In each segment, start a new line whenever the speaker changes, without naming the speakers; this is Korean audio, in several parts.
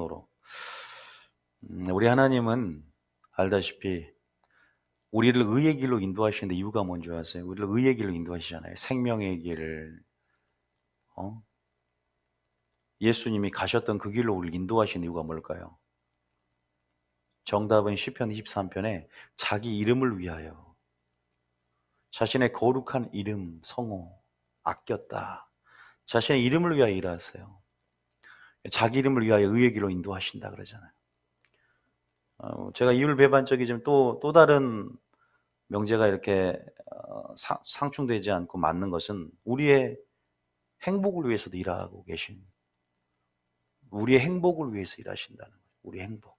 기준으로. 우리 하나님은 알다시피 우리를 의의 길로 인도하시는데 이유가 뭔지 아세요? 우리를 의의 길로 인도하시잖아요. 생명의 길을. 예수님이 가셨던 그 길로 우리를 인도하신 이유가 뭘까요? 정답은 시편 23편에 자기 이름을 위하여 자신의 거룩한 이름, 성호 아꼈다. 자신의 이름을 위하여 일하세요. 자기 이름을 위하여 의의 길로 인도하신다 그러잖아요. 제가 이유를 배반 적이 좀 또 다른 명제가 이렇게 상충되지 않고 맞는 것은 우리의 행복을 위해서도 일하고 계신, 우리의 행복을 위해서 일하신다는 거예요. 우리의 행복.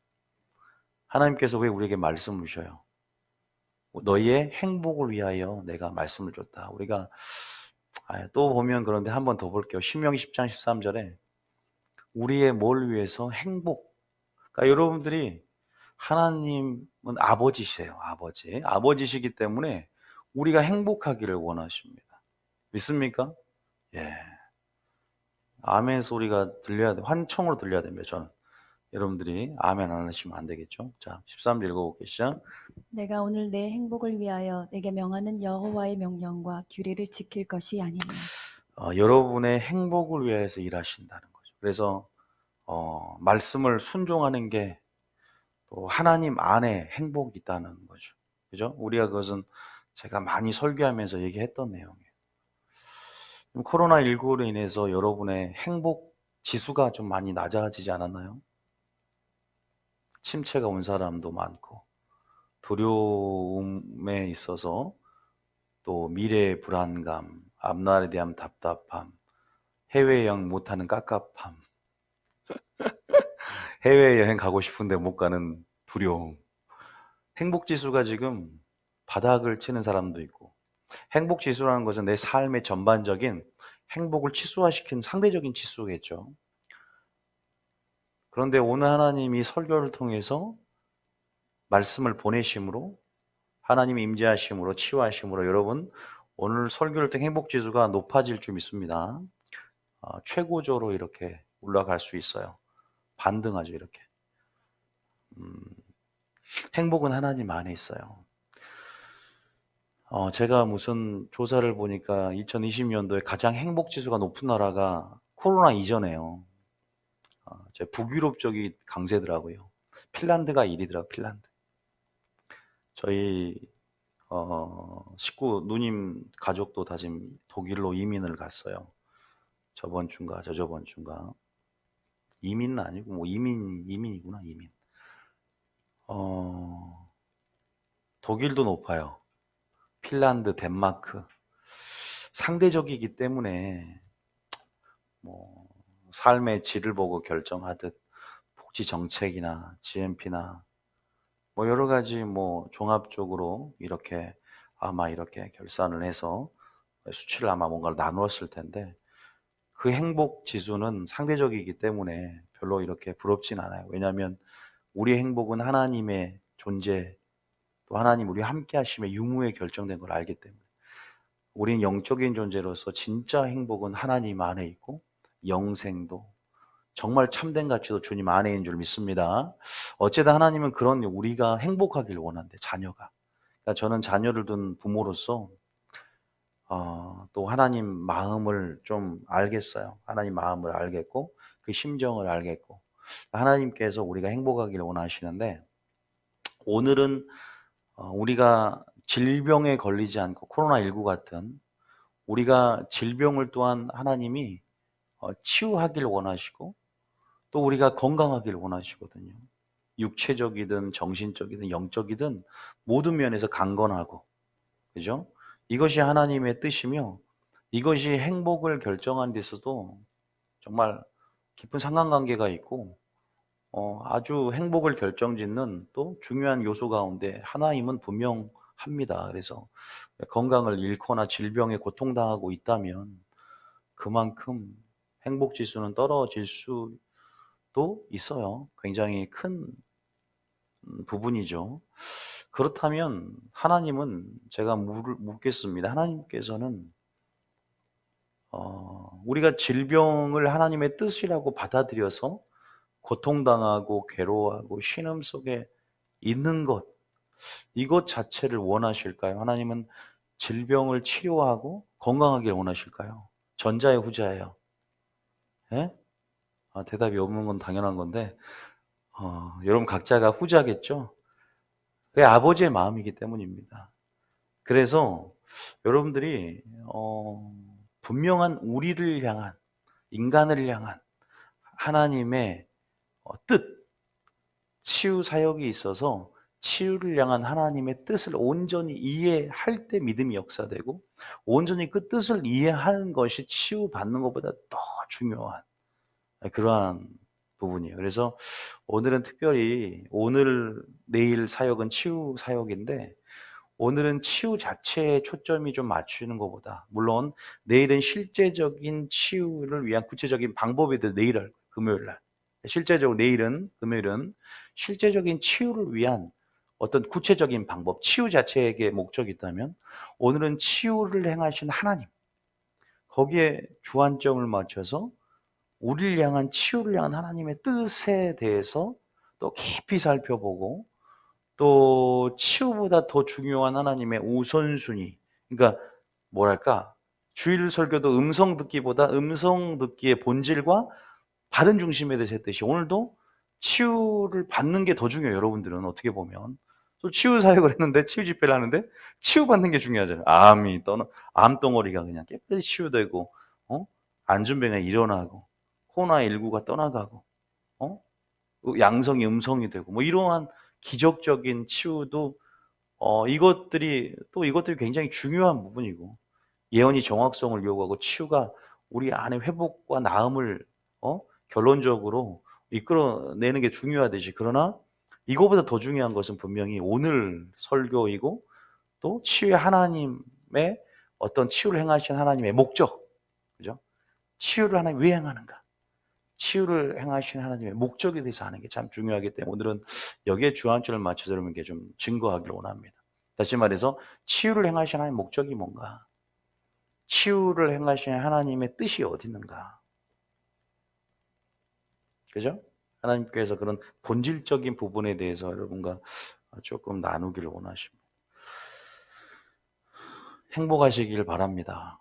하나님께서 왜 우리에게 말씀을 주셔요? 너희의 행복을 위하여 내가 말씀을 줬다. 우리가 또 보면 그런데 한 번 더 볼게요. 신명기 10장 13절에 우리의 뭘 위해서 행복. 그러니까 여러분들이 하나님은 아버지시세요. 아버지시기 때문에 우리가 행복하기를 원하십니다. 믿습니까? 예. 아멘 소리가 들려야 돼. 환청으로 들려야 됩니다. 저는. 여러분들이 아멘 안 하시면 안 되겠죠? 자, 13절 읽어볼게요. 시작.
내가 오늘 내 행복을 위하여 내게 명하는 여호와의 명령과 규례를 지킬 것이 아니냐.
여러분의 행복을 위해서 일하신다는 거죠. 그래서 말씀을 순종하는 게 또 하나님 안에 행복이 있다는 거죠. 그죠? 우리가 그것은 제가 많이 설교하면서 얘기했던 내용이에요. 코로나19로 인해서 여러분의 행복 지수가 좀 많이 낮아지지 않았나요? 침체가 온 사람도 많고, 두려움에 있어서 또 미래의 불안감, 앞날에 대한 답답함, 해외여행 못하는 깝깝함, 해외여행 가고 싶은데 못 가는 두려움, 행복지수가 지금 바닥을 치는 사람도 있고, 행복지수라는 것은 내 삶의 전반적인 행복을 치수화시킨 상대적인 지수겠죠. 그런데 오늘 하나님이 설교를 통해서 말씀을 보내심으로, 하나님이 임재하심으로, 치유하심으로 여러분 오늘 설교를 통해 행복지수가 높아질 줄 믿습니다. 최고조로 이렇게 올라갈 수 있어요. 반등하죠 이렇게. 행복은 하나님 안에 있어요. 제가 무슨 조사를 보니까 2020년도에 가장 행복지수가 높은 나라가 코로나 이전에요. 제 북유럽 쪽이 강세더라고요. 핀란드가 1위더라고요. 핀란드. 저희 식구 누님 가족도 다 지금 독일로 이민을 갔어요. 저번 주인가 저저번 주인가. 이민은 아니고 뭐 이민이구나. 이민. 독일도 높아요. 핀란드, 덴마크. 상대적이기 때문에 뭐 삶의 질을 보고 결정하듯 복지 정책이나 GNP나 뭐 여러 가지 뭐 종합적으로 이렇게 아마 이렇게 결산을 해서 수치를 아마 뭔가를 나누었을 텐데 그 행복 지수는 상대적이기 때문에 별로 이렇게 부럽진 않아요. 왜냐하면 우리의 행복은 하나님의 존재 또 하나님 우리와 함께 하심의 유무에 결정된 걸 알기 때문에 우리는 영적인 존재로서 진짜 행복은 하나님 안에 있고 영생도 정말 참된 가치도 주님 안에 있는 줄 믿습니다. 어쨌든 하나님은 그런 우리가 행복하길 원한대, 자녀가. 그러니까 저는 자녀를 둔 부모로서 또 하나님 마음을 좀 알겠어요. 하나님 마음을 알겠고 그 심정을 알겠고 하나님께서 우리가 행복하기를 원하시는데 오늘은 우리가 질병에 걸리지 않고 코로나19 같은 우리가 질병을 또한 하나님이 치유하길 원하시고 또 우리가 건강하길 원하시거든요. 육체적이든 정신적이든 영적이든 모든 면에서 강건하고 그죠? 이것이 하나님의 뜻이며 이것이 행복을 결정하는 데 있어도 정말 깊은 상관관계가 있고 아주 행복을 결정짓는 또 중요한 요소 가운데 하나임은 분명합니다. 그래서 건강을 잃거나 질병에 고통당하고 있다면 그만큼 행복 지수는 떨어질 수도 있어요. 굉장히 큰 부분이죠. 그렇다면 하나님은 제가 묻겠습니다. 하나님께서는 우리가 질병을 하나님의 뜻이라고 받아들여서 고통당하고 괴로워하고 신음 속에 있는 것, 이것 자체를 원하실까요? 하나님은 질병을 치료하고 건강하길 원하실까요? 전자의 후자예요. 예? 대답이 없는 건 당연한 건데, 여러분 각자가 후자겠죠? 그게 아버지의 마음이기 때문입니다. 그래서 여러분들이 분명한 우리를 향한, 인간을 향한 하나님의 뜻, 치유 사역이 있어서 치유를 향한 하나님의 뜻을 온전히 이해할 때 믿음이 역사되고, 온전히 그 뜻을 이해하는 것이 치유받는 것보다 더 중요한 그러한 부분이에요. 그래서 오늘은 특별히 오늘 내일 사역은 치유 사역인데, 오늘은 치유 자체에 초점이 좀 맞추는 것보다, 물론 내일은 실제적인 치유를 위한 구체적인 방법에 대해 내일 할 금요일 날, 실제적으로 내일은 금요일은 실제적인 치유를 위한 어떤 구체적인 방법, 치유 자체에게 목적이 있다면 오늘은 치유를 행하신 하나님, 거기에 주안점을 맞춰서 우리를 향한 치유를 향한 하나님의 뜻에 대해서 또 깊이 살펴보고, 또 치유보다 더 중요한 하나님의 우선순위, 그러니까 뭐랄까, 주일 설교도 음성 듣기보다 음성 듣기의 본질과 바른 중심에 대해서 했듯이 오늘도 치유를 받는 게 더 중요해요. 여러분들은 어떻게 보면 또 치유 사역을 했는데, 치유 집회를 하는데 치유받는 게 중요하잖아요. 암덩어리가 그냥 깨끗이 치유되고, 안전병이 일어나고, 코로나19가 떠나가고, 어? 양성이 음성이 되고, 뭐 이러한 기적적인 치유도, 이것들이 굉장히 중요한 부분이고, 예언이 정확성을 요구하고, 치유가 우리 안에 회복과 나음을 결론적으로 이끌어내는 게 중요하듯이, 그러나 이거보다 더 중요한 것은 분명히 오늘 설교이고, 또 치유의 하나님의 어떤 치유를 행하신 하나님의 목적, 그죠? 치유를 하나님 왜 행하는가? 치유를 행하신 하나님의 목적에 대해서 아는 게 참 중요하기 때문에 오늘은 여기에 주안점을 맞춰서 여러분께 좀 증거하기를 원합니다. 다시 말해서 치유를 행하신 하나님의 목적이 뭔가? 치유를 행하신 하나님의 뜻이 어디 있는가? 그죠? 하나님께서 그런 본질적인 부분에 대해서 여러분과 조금 나누기를 원하십니다. 행복하시길 바랍니다.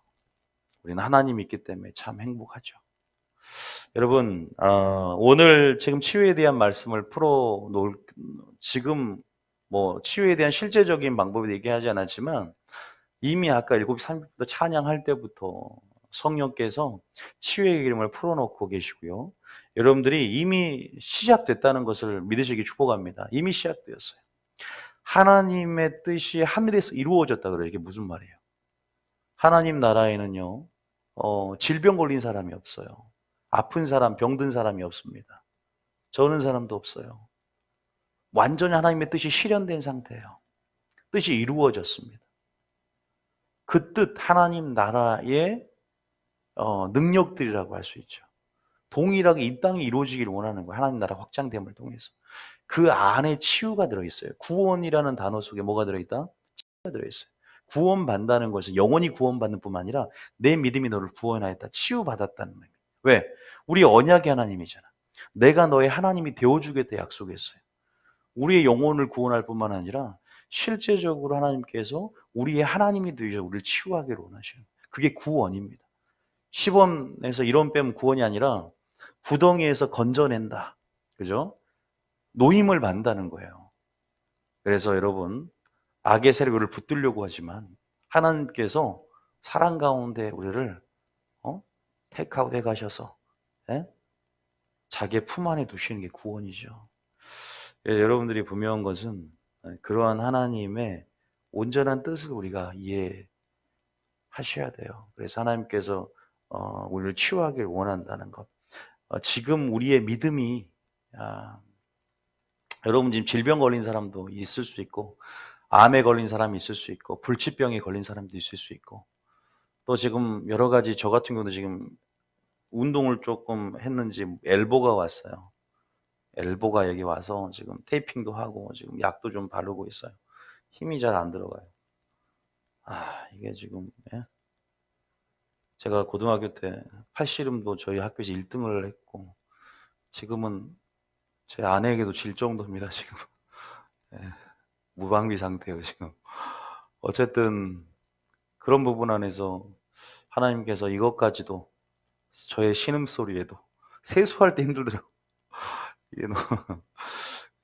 우리는 하나님이 있기 때문에 참 행복하죠. 여러분, 오늘 지금 치유에 대한 말씀을 지금 뭐 치유에 대한 실제적인 방법을 얘기하지 않았지만, 이미 아까 7시 30분부터 찬양할 때부터 성령께서 치유의 기름을 풀어놓고 계시고요. 여러분들이 이미 시작됐다는 것을 믿으시기 축복합니다. 이미 시작되었어요. 하나님의 뜻이 하늘에서 이루어졌다 그래요. 이게 무슨 말이에요? 하나님 나라에는요, 질병 걸린 사람이 없어요. 아픈 사람, 병든 사람이 없습니다. 저는 사람도 없어요. 완전히 하나님의 뜻이 실현된 상태예요. 뜻이 이루어졌습니다. 그 뜻, 하나님 나라의 능력들이라고 할 수 있죠. 동일하게 이 땅이 이루어지기를 원하는 거예요. 하나님 나라 확장됨을 통해서. 그 안에 치유가 들어있어요. 구원이라는 단어 속에 뭐가 들어있다? 치유가 들어있어요. 구원받는다는 것은 영원히 구원받는 뿐만 아니라 내 믿음이 너를 구원하였다. 치유받았다는 말이에요. 왜? 우리 언약의 하나님이잖아. 내가 너의 하나님이 되어주겠다 약속했어요. 우리의 영혼을 구원할 뿐만 아니라 실제적으로 하나님께서 우리의 하나님이 되셔서 우리를 치유하기를 원하셔요. 그게 구원입니다. 시범에서 이론 빼면 구원이 아니라 구덩이에서 건져낸다. 그죠? 노임을 받는다는 거예요. 그래서 여러분, 악의 세력을 붙들려고 하지만 하나님께서 사랑 가운데 우리를 테이크아웃 해가셔서, 예? 자기의 품 안에 두시는 게 구원이죠. 예, 여러분들이 분명한 것은 그러한 하나님의 온전한 뜻을 우리가 이해하셔야 돼요. 그래서 하나님께서 우리를 치유하길 원한다는 것. 지금 우리의 믿음이, 여러분 지금 질병 걸린 사람도 있을 수 있고, 암에 걸린 사람이 있을 수 있고, 불치병에 걸린 사람도 있을 수 있고, 또 지금 여러 가지, 저 같은 경우도 지금 운동을 조금 했는지 엘보가 왔어요. 엘보가 여기 와서 지금 테이핑도 하고 지금 약도 좀 바르고 있어요. 힘이 잘 안 들어가요. 이게 지금, 예? 제가 고등학교 때 팔씨름도 저희 학교에서 1등을 했고, 지금은 제 아내에게도 질 정도입니다, 지금. 예, 무방비 상태예요, 지금. 어쨌든 그런 부분 안에서 하나님께서 이것까지도 저의 신음소리에도 세수할 때 힘들더라고요. 이게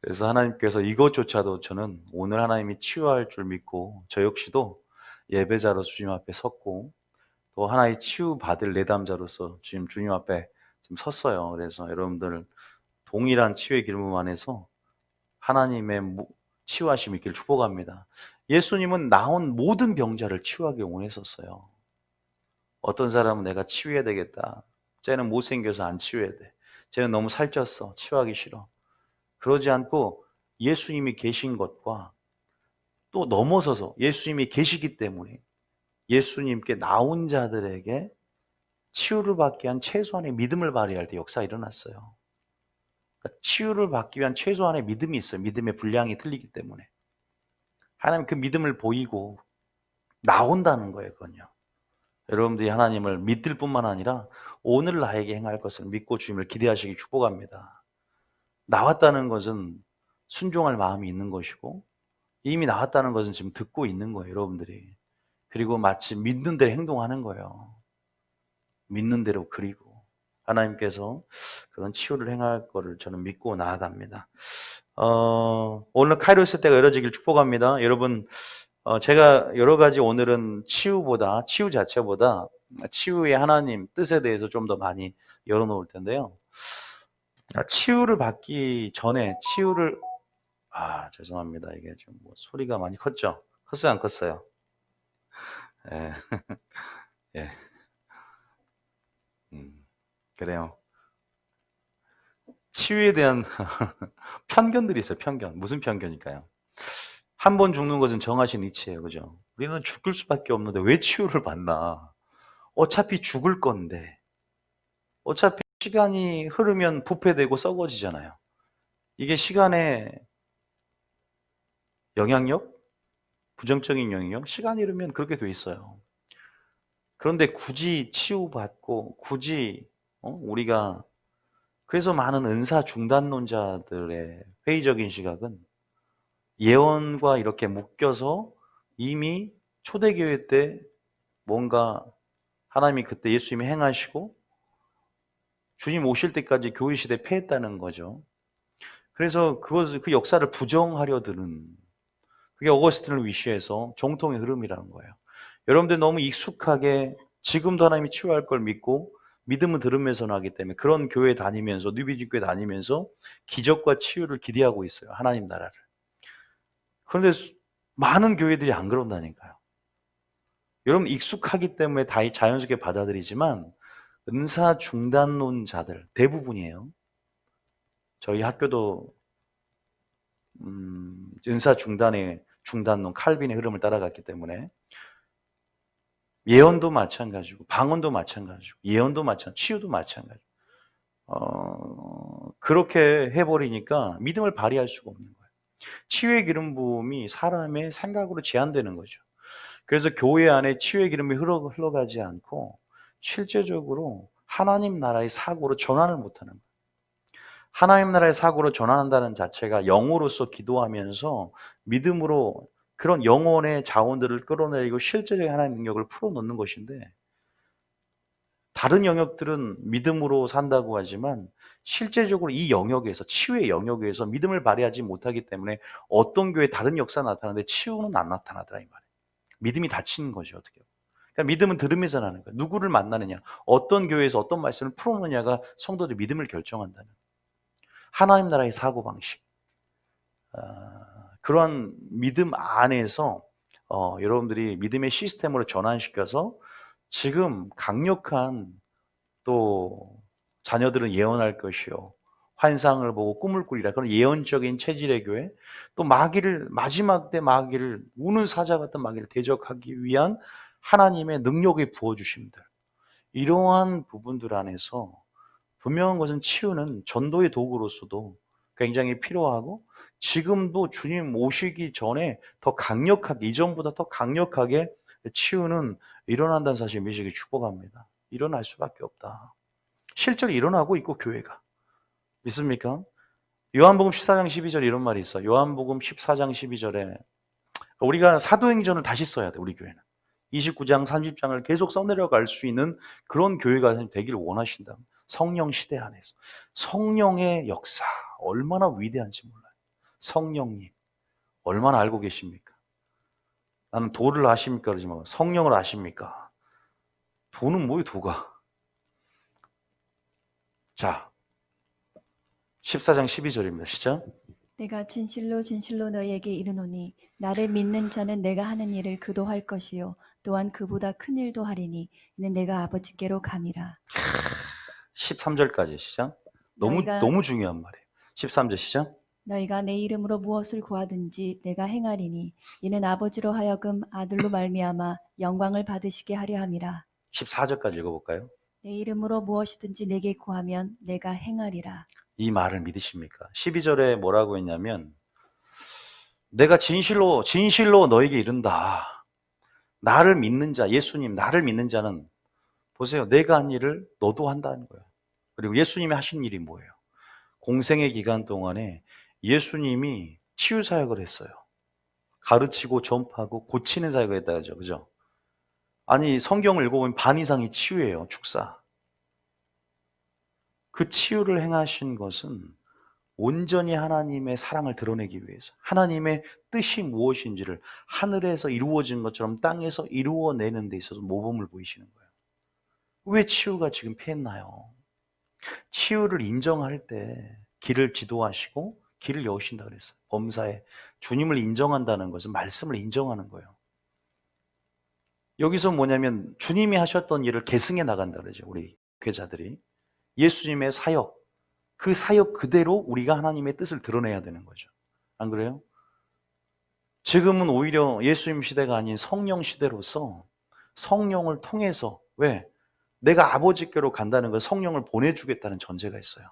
그래서 하나님께서 이것조차도 저는 오늘 하나님이 치유할 줄 믿고 저 역시도 예배자로 주님 앞에 섰고 또 하나의 치유받을 내담자로서 지금 주님 앞에 지금 섰어요. 그래서 여러분들 동일한 치유의 기름 안에서 하나님의 치유하심이 있기를 축복합니다. 예수님은 나온 모든 병자를 치유하기 원했었어요. 어떤 사람은 내가 치유해야 되겠다. 쟤는 못생겨서 안 치유해야 돼. 쟤는 너무 살쪘어. 치유하기 싫어. 그러지 않고 예수님이 계신 것과 또 넘어서서 예수님이 계시기 때문에 예수님께 나온 자들에게 치유를 받기 위한 최소한의 믿음을 발휘할 때 역사가 일어났어요. 그러니까 치유를 받기 위한 최소한의 믿음이 있어요. 믿음의 분량이 틀리기 때문에. 하나님 그 믿음을 보이고 나온다는 거예요, 그건요. 여러분들이 하나님을 믿을 뿐만 아니라 오늘 나에게 행할 것을 믿고 주님을 기대하시기 축복합니다. 나왔다는 것은 순종할 마음이 있는 것이고 이미 나왔다는 것은 지금 듣고 있는 거예요, 여러분들이. 그리고 마치 믿는 대로 행동하는 거예요. 믿는 대로 그리고 하나님께서 그런 치유를 행할 거를 저는 믿고 나아갑니다. 오늘 카이로스 때가 이뤄지길 축복합니다. 여러분, 제가 여러 가지 오늘은 치유 자체보다 치유의 하나님 뜻에 대해서 좀 더 많이 열어놓을 텐데요. 치유를 받기 전에 죄송합니다. 이게 좀 소리가 많이 컸죠? 컸어요, 안 컸어요? 예. 예. 그래요. 치유에 대한 편견들이 있어요, 편견. 무슨 편견일까요? 한 번 죽는 것은 정하신 이치예요, 그죠? 우리는 죽을 수밖에 없는데 왜 치유를 받나? 어차피 죽을 건데, 어차피 시간이 흐르면 부패되고 썩어지잖아요. 이게 시간의 영향력? 부정적인 영향력? 시간이 흐르면 그렇게 돼 있어요. 그런데 굳이 치유받고, 굳이, 우리가, 그래서 많은 은사 중단론자들의 회의적인 시각은 예언과 이렇게 묶여서 이미 초대교회 때 뭔가 하나님이 그때 예수님이 행하시고 주님 오실 때까지 교회 시대 패했다는 거죠. 그래서 그 역사를 부정하려 드는 그게 어거스틴을 위시해서 정통의 흐름이라는 거예요. 여러분들 너무 익숙하게 지금도 하나님이 치유할 걸 믿고 믿음을 들으면서 나기 때문에 그런 교회 다니면서 뉴비진 교회 다니면서 기적과 치유를 기대하고 있어요. 하나님 나라를. 그런데 많은 교회들이 안 그런다니까요. 여러분 익숙하기 때문에 다 자연스럽게 받아들이지만 은사 중단론자들 대부분이에요. 저희 학교도 은사 중단론 칼빈의 흐름을 따라갔기 때문에 예언도 마찬가지고 방언도 마찬가지고 예언도 마찬가지고 치유도 마찬가지고 그렇게 해버리니까 믿음을 발휘할 수가 없는 거예요. 치유의 기름 부음이 사람의 생각으로 제한되는 거죠. 그래서 교회 안에 치유의 기름이 흘러가지 않고 실제적으로 하나님 나라의 사고로 전환을 못하는 거예요. 하나님 나라의 사고로 전환한다는 자체가 영으로서 기도하면서 믿음으로 그런 영혼의 자원들을 끌어내리고 실제적인 하나님의 능력을 풀어놓는 것인데 다른 영역들은 믿음으로 산다고 하지만 실제적으로 이 영역에서 치유의 영역에서 믿음을 발휘하지 못하기 때문에 어떤 교회 다른 역사가 나타나는데 치유는 안 나타나더라 이 말이에요. 믿음이 닫히는 거죠 어떻게 보면. 그러니까 믿음은 들으면서 나는 거예요. 누구를 만나느냐 어떤 교회에서 어떤 말씀을 풀어놓느냐가 성도들의 믿음을 결정한다는 거예요. 하나님 나라의 사고방식 그런 믿음 안에서 여러분들이 믿음의 시스템으로 전환시켜서 지금 강력한 또 자녀들은 예언할 것이요 환상을 보고 꿈을 꾸리라 그런 예언적인 체질의 교회 또 마지막 때 마귀를 우는 사자 같은 마귀를 대적하기 위한 하나님의 능력이 부어주심들 이러한 부분들 안에서 분명한 것은 치유는 전도의 도구로서도 굉장히 필요하고 지금도 주님 오시기 전에 더 강력하게 이전보다 더 강력하게 치유는 일어난다는 사실 믿으시기 축복합니다. 일어날 수밖에 없다. 실제로 일어나고 있고 교회가 믿습니까? 요한복음 14장 12절에 이런 말이 있어. 요한복음 14장 12절에 우리가 사도행전을 다시 써야 돼, 우리 교회는. 29장, 30장을 계속 써내려갈 수 있는 그런 교회가 되기를 원하신다. 성령 시대 안에서. 성령의 역사, 얼마나 위대한지 몰라요. 성령님, 얼마나 알고 계십니까? 나는 도를 아십니까? 그러지만 성령을 아십니까? 도는 뭐예요, 도가? 자, 14장 12절입니다. 시작.
내가 진실로 진실로 너희에게 이르노니 나를 믿는 자는 내가 하는 일을 그도 할 것이요 또한 그보다 큰 일도 하리니 이는 내가 아버지께로 감이라.
13절까지 시작. 너무 중요한 말이에요. 13절 시작.
너희가 내 이름으로 무엇을 구하든지 내가 행하리니 이는 아버지로 하여금 아들로 말미암아 영광을 받으시게 하려 함이라.
14절까지 읽어볼까요?
내 이름으로 무엇이든지 내게 구하면 내가 행하리라.
이 말을 믿으십니까? 12절에 뭐라고 했냐면 내가 진실로 너에게 이른다. 나를 믿는 자, 예수님 나를 믿는 자는 보세요. 내가 한 일을 너도 한다는 거예요. 그리고 예수님이 하신 일이 뭐예요? 공생의 기간 동안에 예수님이 치유 사역을 했어요. 가르치고 전파하고 고치는 사역을 했다 그죠? 그죠? 아니 성경을 읽어보면 반 이상이 치유예요. 축사. 그 치유를 행하신 것은 온전히 하나님의 사랑을 드러내기 위해서 하나님의 뜻이 무엇인지를 하늘에서 이루어진 것처럼 땅에서 이루어내는 데 있어서 모범을 보이시는 거예요. 왜 치유가 지금 패했나요? 치유를 인정할 때 길을 지도하시고 길을 여우신다 그랬어요. 범사에 주님을 인정한다는 것은 말씀을 인정하는 거예요. 여기서 뭐냐면 주님이 하셨던 일을 계승해 나간다 그러죠. 우리 교회자들이. 예수님의 사역, 그 사역 그대로 우리가 하나님의 뜻을 드러내야 되는 거죠. 안 그래요? 지금은 오히려 예수님 시대가 아닌 성령 시대로서 성령을 통해서 왜? 내가 아버지께로 간다는 걸 성령을 보내주겠다는 전제가 있어요.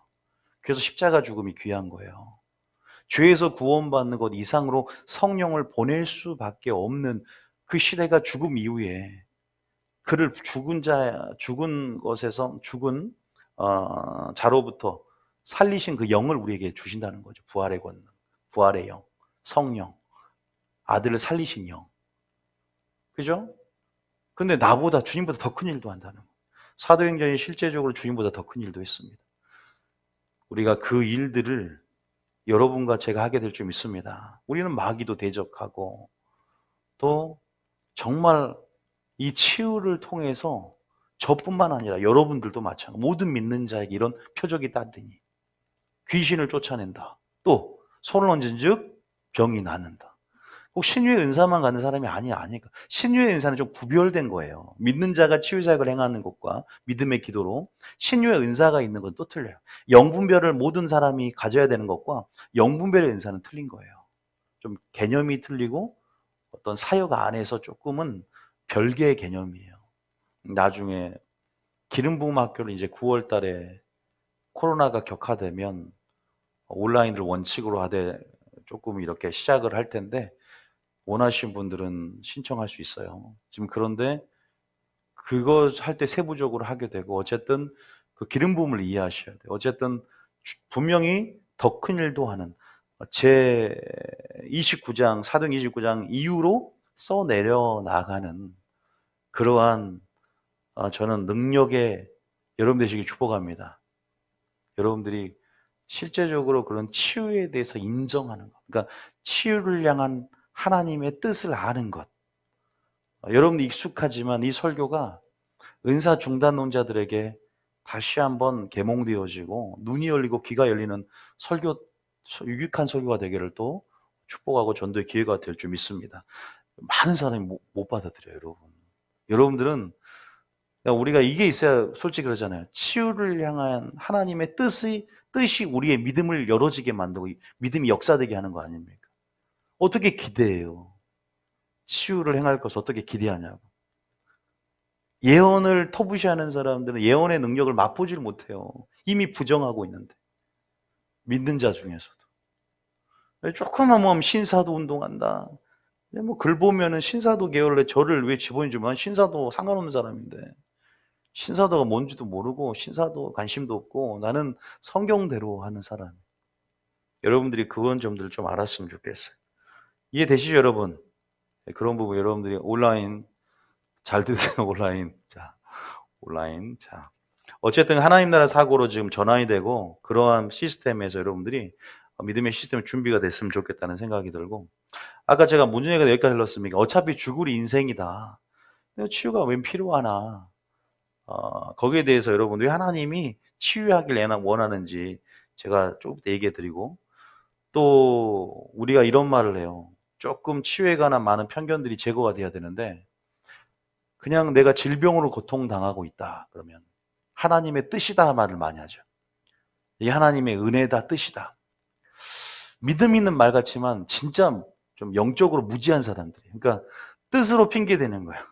그래서 십자가 죽음이 귀한 거예요. 죄에서 구원받는 것 이상으로 성령을 보낼 수밖에 없는 그 시대가 죽음 이후에 그를 죽은 자로부터 살리신 그 영을 우리에게 주신다는 거죠. 부활의 권능, 부활의 영, 성령, 아들을 살리신 영. 그죠? 근데 나보다 주님보다 더 큰 일도 한다는 거예요. 사도행전이 실제적으로 주님보다 더 큰 일도 했습니다. 우리가 그 일들을 여러분과 제가 하게 될 줄 믿습니다. 우리는 마귀도 대적하고 또 정말 이 치유를 통해서 저뿐만 아니라 여러분들도 마찬가지. 모든 믿는 자에게 이런 표적이 따르니 귀신을 쫓아낸다. 또 손을 얹은 즉 병이 낫는다. 꼭 신유의 은사만 갖는 사람이 아니니까. 신유의 은사는 좀 구별된 거예요. 믿는 자가 치유사역을 행하는 것과 믿음의 기도로 신유의 은사가 있는 건 또 틀려요. 영분별을 모든 사람이 가져야 되는 것과 영분별의 은사는 틀린 거예요. 좀 개념이 틀리고 어떤 사역 안에서 조금은 별개의 개념이에요. 나중에 기름 부음 학교를 이제 9월 달에 코로나가 격화되면 온라인을 원칙으로 하되 조금 이렇게 시작을 할 텐데 원하시는 분들은 신청할 수 있어요. 지금 그런데 그거 할 때 세부적으로 하게 되고 어쨌든 그 기름 부음을 이해하셔야 돼요. 어쨌든 분명히 더 큰 일도 하는 제 29장 사도행 29장 이후로 써내려 나가는 그러한 저는 능력의 여러분 되시길 축복합니다. 여러분들이 실제적으로 그런 치유에 대해서 인정하는 것, 그러니까 치유를 향한 하나님의 뜻을 아는 것. 여러분도 익숙하지만 이 설교가 은사 중단론자들에게 다시 한번 개몽되어지고 눈이 열리고 귀가 열리는 설교, 유익한 설교가 되기를 또 축복하고 전도의 기회가 될 줄 믿습니다. 많은 사람이 못 받아들여요, 여러분. 여러분들은 우리가 이게 있어야 솔직히 그러잖아요. 치유를 향한 하나님의 뜻이 우리의 믿음을 열어지게 만들고 믿음이 역사되게 하는 거 아닙니까? 어떻게 기대해요? 치유를 행할 것을 어떻게 기대하냐고. 예언을 터부시하는 사람들은 예언의 능력을 맛보질 못해요. 이미 부정하고 있는데. 믿는 자 중에서도. 조금만 뭐 신사도 운동한다. 뭐 글 보면은 신사도 계열에 저를 왜 집어넣지만 신사도 상관없는 사람인데. 신사도가 뭔지도 모르고 신사도 관심도 없고 나는 성경대로 하는 사람. 여러분들이 그런 점들을 좀 알았으면 좋겠어요. 이해되시죠, 여러분? 네, 그런 부분 여러분들이 온라인 잘 들으세요. 온라인. 자, 온라인. 자. 어쨌든 하나님 나라 사고로 지금 전환이 되고 그러한 시스템에서 여러분들이 믿음의 시스템 준비가 됐으면 좋겠다는 생각이 들고, 아까 제가 문제가 여기까지 흘렀습니까? 어차피 죽을 인생이다. 치유가 웬 필요하나? 거기에 대해서 여러분들이 하나님이 치유하길 원하는지 제가 조금 더 얘기해 드리고, 또 우리가 이런 말을 해요. 조금 치유에 관한 많은 편견들이 제거가 돼야 되는데, 그냥 내가 질병으로 고통당하고 있다 그러면 하나님의 뜻이다 말을 많이 하죠. 이게 하나님의 은혜다, 뜻이다. 믿음 있는 말 같지만 진짜 좀 영적으로 무지한 사람들이, 그러니까 뜻으로 핑계대는 거야.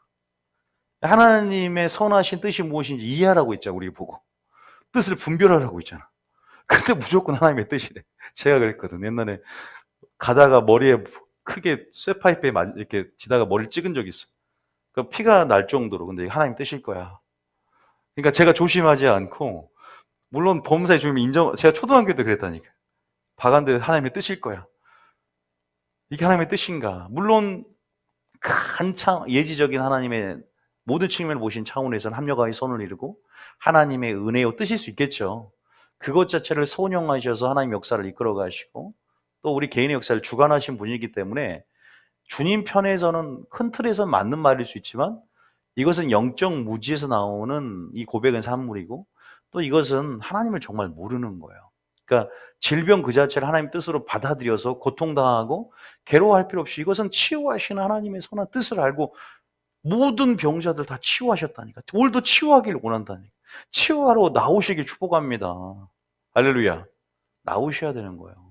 하나님의 선하신 뜻이 무엇인지 이해하라고 있잖아. 우리 보고 뜻을 분별하라고 있잖아. 근데 무조건 하나님의 뜻이래. 제가 그랬거든. 옛날에 가다가 머리에 크게 쇠파이프에 이렇게 지다가 머리를 찍은 적이 있어. 그 피가 날 정도로. 근데 이게 하나님 뜻일 거야. 그러니까 제가 조심하지 않고, 물론 범사의 주님이 제가 초등학교 때 그랬다니까. 박한데 하나님의 뜻일 거야. 이게 하나님의 뜻인가? 물론 한참 예지적인 하나님의 모든 측면을 보신 차원에서는 합력하여 손을 이루고 하나님의 은혜요 뜻일 수 있겠죠. 그것 자체를 선용하셔서 하나님 역사를 이끌어 가시고 또 우리 개인의 역사를 주관하신 분이기 때문에 주님 편에서는 큰 틀에서 맞는 말일 수 있지만, 이것은 영적 무지에서 나오는 이 고백은 산물이고, 또 이것은 하나님을 정말 모르는 거예요. 그러니까 질병 그 자체를 하나님 뜻으로 받아들여서 고통당하고 괴로워할 필요 없이, 이것은 치유하시는 하나님의 선한 뜻을 알고 모든 병자들 다 치유하셨다니까. 오늘도 치유하기를 원한다니까. 치유하러 나오시길 축복합니다. 할렐루야. 나오셔야 되는 거예요.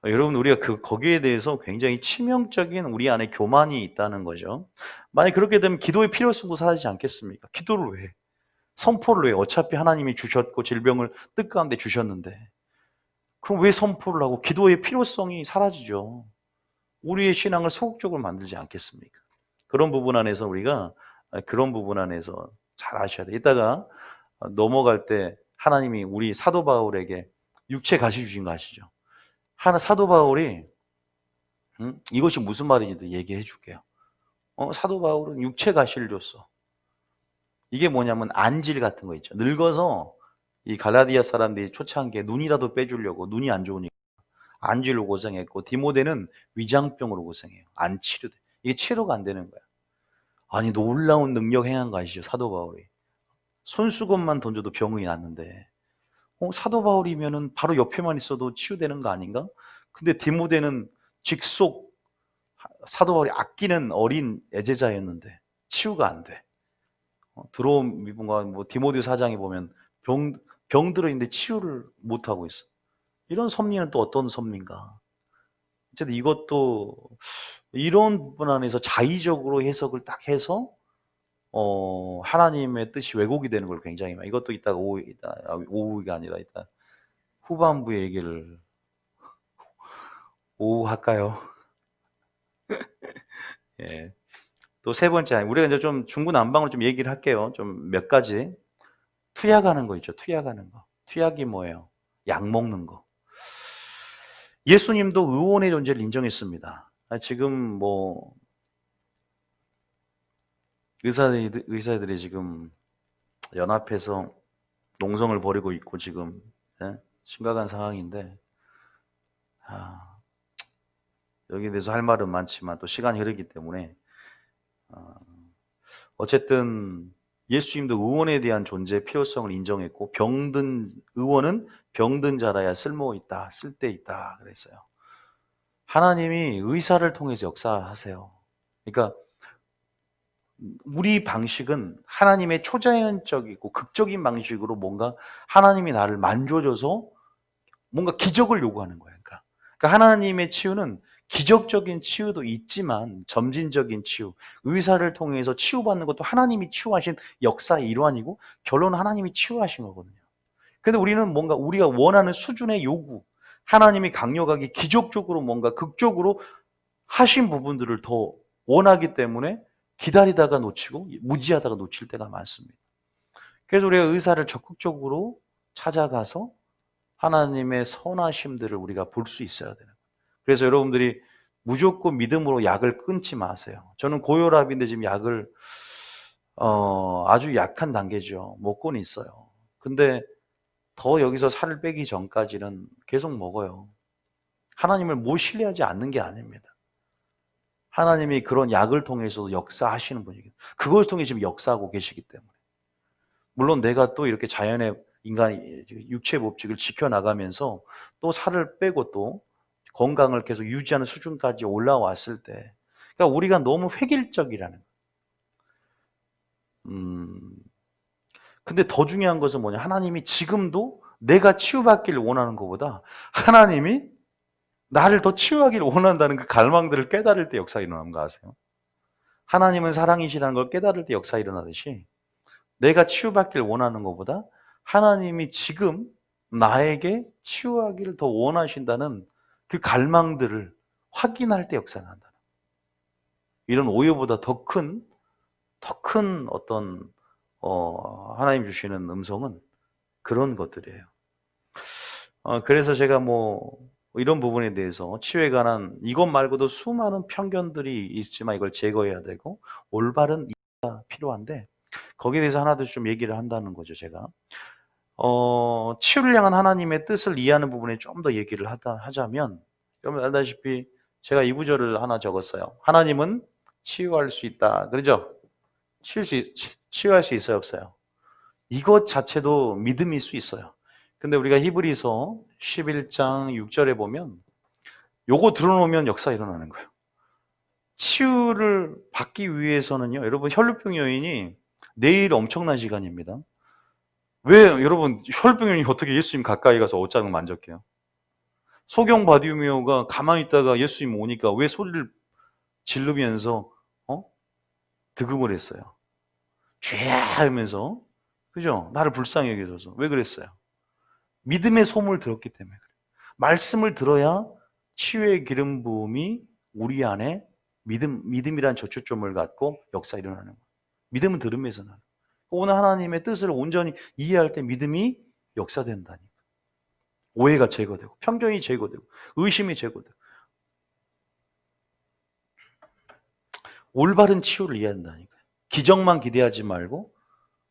여러분, 우리가 거기에 대해서 굉장히 치명적인 우리 안에 교만이 있다는 거죠. 만약 그렇게 되면 기도의 필요성도 사라지지 않겠습니까? 기도를 왜 해? 선포를 왜 해? 어차피 하나님이 주셨고 질병을 뜻 가운데 주셨는데, 그럼 왜 선포를 하고? 기도의 필요성이 사라지죠. 우리의 신앙을 소극적으로 만들지 않겠습니까? 그런 부분 안에서 우리가 그런 부분 안에서 잘 아셔야 돼요. 이따가 넘어갈 때 하나님이 우리 사도 바울에게 육체 가시 주신 거 아시죠? 사도 바울이 이것이 무슨 말인지도 얘기해 줄게요. 사도 바울은 육체 가시를 줬어. 이게 뭐냐면 안질 같은 거 있죠. 늙어서 이 갈라디아 사람들이 초창기에 눈이라도 빼주려고, 눈이 안 좋으니까 안질로 고생했고, 디모데는 위장병으로 고생해요. 안 치료돼. 이게 치료가 안 되는 거야. 아니, 놀라운 능력 행한 거 아시죠? 사도 바울이 손수건만 던져도 병이 낫는데, 사도 바울이면은 바로 옆에만 있어도 치유되는 거 아닌가? 근데 디모데는 직속 사도 바울이 아끼는 어린 애제자였는데 치유가 안 돼. 들어온 미분과 뭐 디모데 사장에 보면 병들어 있는데 치유를 못 하고 있어. 이런 섭리는 또 어떤 섭리인가? 어쨌든 이것도 이런 부분 안에서 자의적으로 해석을 딱 해서 하나님의 뜻이 왜곡이 되는 걸 굉장히 많이. 이것도 이따가 오후가 아니라 이따 후반부에 얘기를 오후 할까요? 예. 또 세 번째, 우리가 이제 좀 중구난방으로 좀 얘기를 할게요. 좀 몇 가지. 투약하는 거 있죠. 투약하는 거. 투약이 뭐예요? 약 먹는 거. 예수님도 의원의 존재를 인정했습니다. 지금 뭐 의사들이 지금 연합해서 농성을 벌이고 있고 지금 심각한 상황인데, 여기에 대해서 할 말은 많지만 또 시간이 흐르기 때문에 어쨌든 예수님도 의원에 대한 존재 필요성을 인정했고, 의원은 병든 자라야 쓸모있다, 쓸데있다 그랬어요. 하나님이 의사를 통해서 역사하세요. 그러니까 우리 방식은 하나님의 초자연적이고 극적인 방식으로 뭔가 하나님이 나를 만져줘서 뭔가 기적을 요구하는 거예요. 그러니까 하나님의 치유는 기적적인 치유도 있지만 점진적인 치유, 의사를 통해서 치유받는 것도 하나님이 치유하신 역사의 일환이고 결론은 하나님이 치유하신 거거든요. 근데 우리는 뭔가 우리가 원하는 수준의 요구, 하나님이 강력하게 기적적으로 뭔가 극적으로 하신 부분들을 더 원하기 때문에 기다리다가 놓치고 무지하다가 놓칠 때가 많습니다. 그래서 우리가 의사를 적극적으로 찾아가서 하나님의 선하심들을 우리가 볼 수 있어야 되는 거예요. 그래서 여러분들이 무조건 믿음으로 약을 끊지 마세요. 저는 고혈압인데 지금 약을 아주 약한 단계죠. 먹고는 있어요. 근데 더 여기서 살을 빼기 전까지는 계속 먹어요. 하나님을 못 신뢰하지 않는 게 아닙니다. 하나님이 그런 약을 통해서도 역사하시는 분이기 때문에 그것을 통해 지금 역사하고 계시기 때문에 물론 내가 또 이렇게 자연의 인간의 육체 법칙을 지켜나가면서 또 살을 빼고 또 건강을 계속 유지하는 수준까지 올라왔을 때 그러니까 우리가 너무 획일적이라는 근데 더 중요한 것은 뭐냐 하나님이 지금도 내가 치유받기를 원하는 것보다 하나님이 나를 더 치유하기를 원한다는 그 갈망들을 깨달을 때 역사가 일어나는 거 아세요? 하나님은 사랑이시라는 걸 깨달을 때 역사가 일어나듯이 내가 치유받기를 원하는 것보다 하나님이 지금 나에게 치유하기를 더 원하신다는 그 갈망들을 확인할 때 역사가 난다. 이런 오해보다 더 큰 어떤 하나님 주시는 음성은 그런 것들이에요. 그래서 제가 뭐 이런 부분에 대해서 치유에 관한 이것 말고도 수많은 편견들이 있지만 이걸 제거해야 되고 올바른 이해가 필요한데 거기에 대해서 하나도 좀 얘기를 한다는 거죠, 제가. 치유를 향한 하나님의 뜻을 이해하는 부분에 좀 더 얘기를 하자면 여러분 알다시피 제가 이 구절을 하나 적었어요. 하나님은 치유할 수 있다. 그러죠? 치유할 수 있어요, 없어요? 이것 자체도 믿음일 수 있어요. 근데 우리가 히브리서 11장 6절에 보면 요거 들어놓으면 역사가 일어나는 거예요. 치유를 받기 위해서는요, 여러분 혈루병 여인이 내일 엄청난 시간입니다. 왜 여러분 혈루병 여인이 어떻게 예수님 가까이 가서 옷장을 만졌게요? 소경 바디메오가 가만히 있다가 예수님 오니까 왜 소리를 지르면서 득음을 했어요? 죄야 하면서 그죠? 나를 불쌍히 여겨줘서 왜 그랬어요? 믿음의 소문을 들었기 때문에 그래요. 말씀을 들어야 치유의 기름 부음이 우리 안에 믿음이란 저초점을 갖고 역사 일어나는 거예요. 믿음은 들음에서 나는. 오늘 하나님의 뜻을 온전히 이해할 때 믿음이 역사된다니까. 오해가 제거되고 편견이 제거되고 의심이 제거되고 올바른 치유를 이해한다니까요. 기적만 기대하지 말고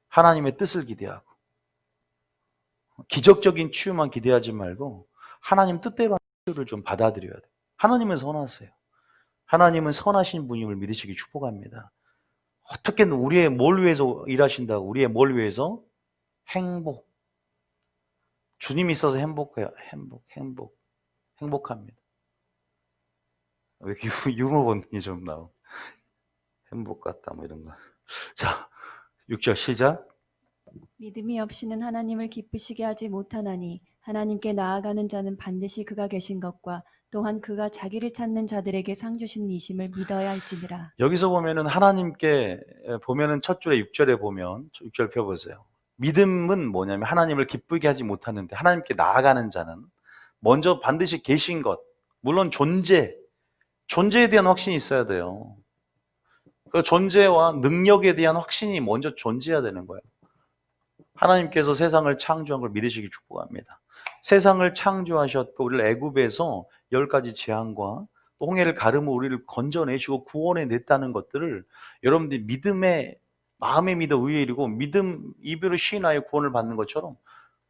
하나님의 뜻을 기대하고 기적적인 치유만 기대하지 말고 하나님 뜻대로 치유를 좀 받아들여야 돼요. 하나님은 선하세요. 하나님은 선하신 분임을 믿으시기 축복합니다. 어떻게 우리의 뭘 위해서 일하신다고 우리의 뭘 위해서? 행복. 주님이 있어서 행복해요. 행복합니다. 왜 유머 본능이 좀 나오? 행복 같다 뭐 이런 거. 자, 6절 시작.
믿음이 없이는 하나님을 기쁘시게 하지 못하나니 하나님께 나아가는 자는 반드시 그가 계신 것과 또한 그가 자기를 찾는 자들에게 상 주신 이심을 믿어야 할지니라.
여기서 보면은 하나님께 보면은 첫 줄에 6절에 보면 6절 펴보세요. 믿음은 뭐냐면 하나님을 기쁘게 하지 못하는데 하나님께 나아가는 자는 먼저 반드시 계신 것, 물론 존재에 대한 확신이 있어야 돼요. 그 존재와 능력에 대한 확신이 먼저 존재해야 되는 거예요. 하나님께서 세상을 창조한 걸 믿으시기 축복합니다. 세상을 창조하셨고 우리를 애굽에서 10가지 재앙과 또 홍해를 가르며 우리를 건져내시고 구원해 냈다는 것들을 여러분들이 마음에 믿어 의에 이르고 믿음 입으로 시인하여 구원을 받는 것처럼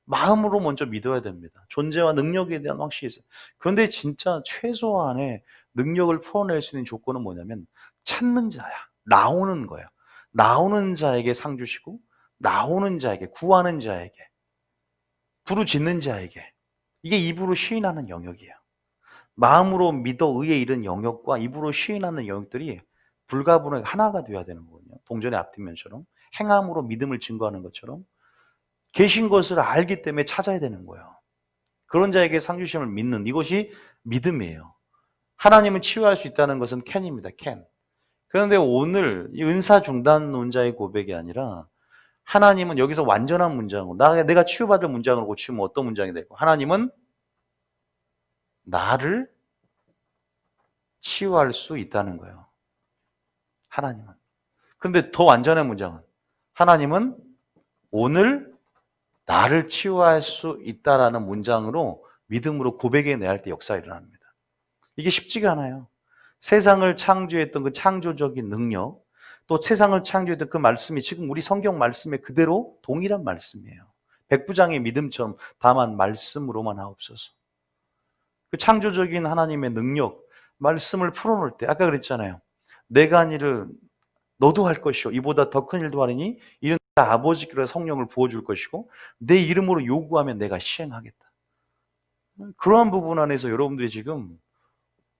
마음으로 먼저 믿어야 됩니다. 존재와 능력에 대한 확신이 있어요. 그런데 진짜 최소한의 능력을 풀어낼 수 있는 조건은 뭐냐면 찾는 자야. 나오는 거예요. 나오는 자에게 상 주시고 나오는 자에게, 구하는 자에게, 부르짖는 자에게 이게 입으로 시인하는 영역이에요. 마음으로 믿어 의에 이른 영역과 입으로 시인하는 영역들이 불가분하게 하나가 되어야 되는 거거든요. 동전의 앞뒷면처럼 행함으로 믿음을 증거하는 것처럼 계신 것을 알기 때문에 찾아야 되는 거예요. 그런 자에게 상 주심을 믿는 이것이 믿음이에요. 하나님은 치유할 수 있다는 것은 캔입니다. 캔. 그런데 오늘 이 은사 중단론자의 고백이 아니라 하나님은 여기서 완전한 문장으로 내가 치유받을 문장으로 고치면 어떤 문장이 되고 하나님은 나를 치유할 수 있다는 거예요. 하나님은. 그런데 더 완전한 문장은 하나님은 오늘 나를 치유할 수 있다라는 문장으로 믿음으로 고백해내야 할 때 역사가 일어납니다. 이게 쉽지가 않아요. 세상을 창조했던 그 창조적인 능력, 또 세상을 창조했던 그 말씀이 지금 우리 성경 말씀에 그대로 동일한 말씀이에요. 백부장의 믿음처럼 다만 말씀으로만 하옵소서. 그 창조적인 하나님의 능력, 말씀을 풀어놓을 때 아까 그랬잖아요. 내가 한 일을 너도 할 것이요 이보다 더 큰 일도 하리니 이는 아버지께로 성령을 부어줄 것이고 내 이름으로 요구하면 내가 시행하겠다. 그러한 부분 안에서 여러분들이 지금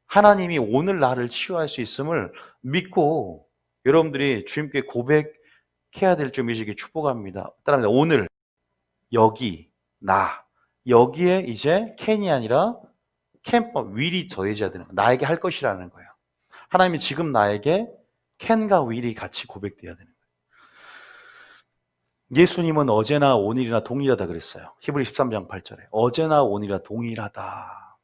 하나님이 오늘 나를 치유할 수 있음을 믿고 여러분들이 주님께 고백해야 될 줄이시기 축복합니다. 따라합니다. 오늘 여기 나 여기에 이제 캔이 아니라 캔법 will이 더해져야 되는 거예요. 나에게 할 것이라는 거예요. 하나님이 지금 나에게 캔과 will이 같이 고백돼야 되는 거예요. 예수님은 어제나 오늘이나 동일하다 그랬어요. 히브리 13장 8절에 어제나 오늘이나 동일하다.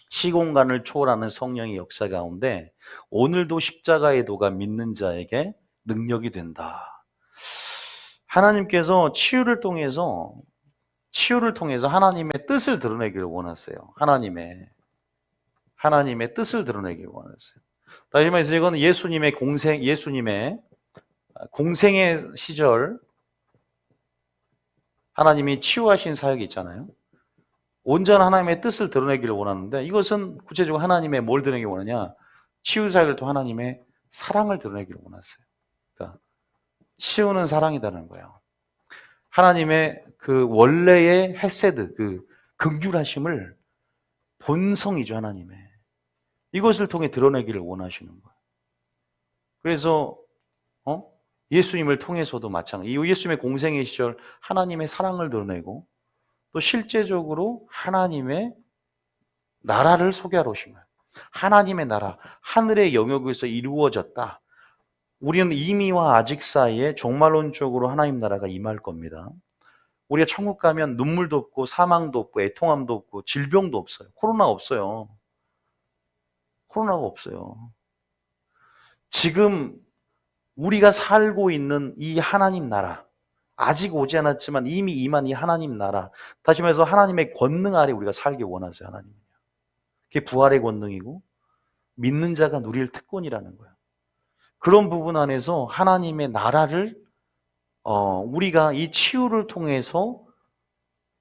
시공간을 초월하는 성령의 역사 가운데 오늘도 십자가의 도가 믿는 자에게 능력이 된다. 하나님께서 치유를 통해서 하나님의 뜻을 드러내기를 원하세요. 하나님의 뜻을 드러내기를 원하세요. 다시 말해서 이건 예수님의 공생의 시절 하나님이 치유하신 사역이 있잖아요. 온전한 하나님의 뜻을 드러내기를 원하는데 이것은 구체적으로 하나님의 뭘 드러내기 원하냐? 치유 사역을 통해 하나님의 사랑을 드러내기를 원하세요. 그러니까 치유는 사랑이라는 거예요. 하나님의 그 원래의 헤세드, 그 긍휼하심을 본성이죠, 하나님의. 이것을 통해 드러내기를 원하시는 거예요. 그래서 예수님을 통해서도 마찬가지. 예수님의 공생의 시절 하나님의 사랑을 드러내고 또 실제적으로 하나님의 나라를 소개하러 오신 거예요. 하나님의 나라, 하늘의 영역에서 이루어졌다. 우리는 이미와 아직 사이에 종말론적으로 하나님 나라가 임할 겁니다. 우리가 천국 가면 눈물도 없고 사망도 없고 애통함도 없고 질병도 없어요. 코로나가 없어요. 코로나가 없어요. 지금 우리가 살고 있는 이 하나님 나라, 아직 오지 않았지만 이미 임한 이 하나님 나라, 다시 말해서 하나님의 권능 아래 우리가 살기 원하세요. 하나님은요. 그게 부활의 권능이고 믿는 자가 누릴 특권이라는 거예요. 그런 부분 안에서 하나님의 나라를 우리가 이 치유를 통해서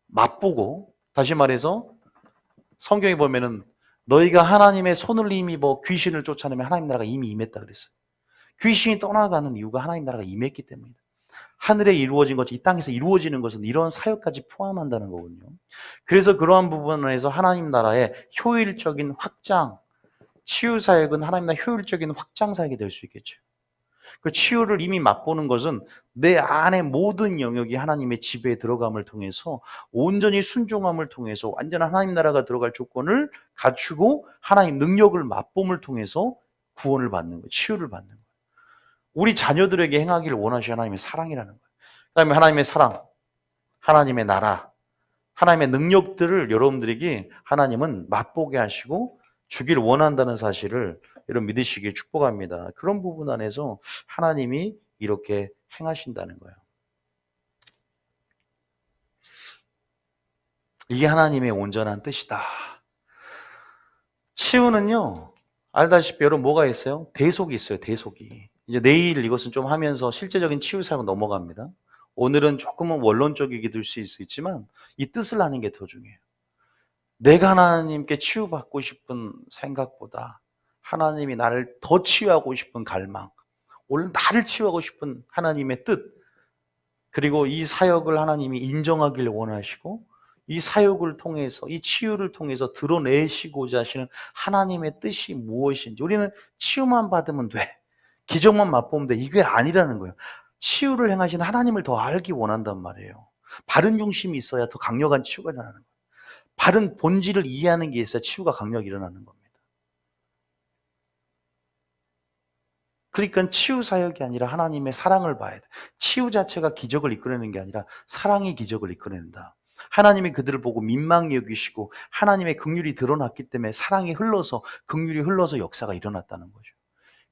맛보고, 다시 말해서 성경에 보면은 너희가 하나님의 손을 힘입어 귀신을 쫓아내면 하나님 나라가 이미 임했다 그랬어요. 귀신이 떠나가는 이유가 하나님 나라가 임했기 때문입니다. 하늘에 이루어진 것이 이 땅에서 이루어지는 것은 이런 사역까지 포함한다는 거군요. 그래서 그러한 부분에서 하나님 나라의 효율적인 확장, 치유 사역은 하나님 나라의 효율적인 확장 사역이 될 수 있겠죠. 그 치유를 이미 맛보는 것은 내 안의 모든 영역이 하나님의 지배에 들어감을 통해서 온전히 순종함을 통해서 완전한 하나님 나라가 들어갈 조건을 갖추고 하나님 능력을 맛봄을 통해서 구원을 받는 거예요. 치유를 받는 거예요. 우리 자녀들에게 행하기를 원하시는 하나님의 사랑이라는 거예요. 그다음에 하나님의 사랑, 하나님의 나라, 하나님의 능력들을 여러분들에게 하나님은 맛보게 하시고 주기를 원한다는 사실을 여러분 믿으시기에 축복합니다. 그런 부분 안에서 하나님이 이렇게 행하신다는 거예요. 이게 하나님의 온전한 뜻이다. 치유는요, 알다시피 여러분 뭐가 있어요? 대속이 있어요. 대속이. 이제 내일 이것은 좀 하면서 실제적인 치유 사역으로 넘어갑니다. 오늘은 조금은 원론적이게 될 수 있지만 이 뜻을 아는 게 더 중요해요. 내가 하나님께 치유받고 싶은 생각보다 하나님이 나를 더 치유하고 싶은 갈망, 오늘 나를 치유하고 싶은 하나님의 뜻, 그리고 이 사역을 하나님이 인정하기를 원하시고 이 사역을 통해서, 이 치유를 통해서 드러내시고자 하시는 하나님의 뜻이 무엇인지. 우리는 치유만 받으면 돼, 기적만 맛보면 돼, 이게 아니라는 거예요. 치유를 행하시는 하나님을 더 알기 원한단 말이에요. 바른 중심이 있어야 더 강력한 치유가 일어나는 거예요. 바른 본질을 이해하는 게 있어야 치유가 강력히 일어나는 겁니다. 그러니까 치유 사역이 아니라 하나님의 사랑을 봐야 돼. 치유 자체가 기적을 이끌어내는 게 아니라 사랑이 기적을 이끌어낸다. 하나님이 그들을 보고 민망히 여기시고 하나님의 긍휼이 드러났기 때문에 사랑이 흘러서, 긍휼이 흘러서 역사가 일어났다는 거죠.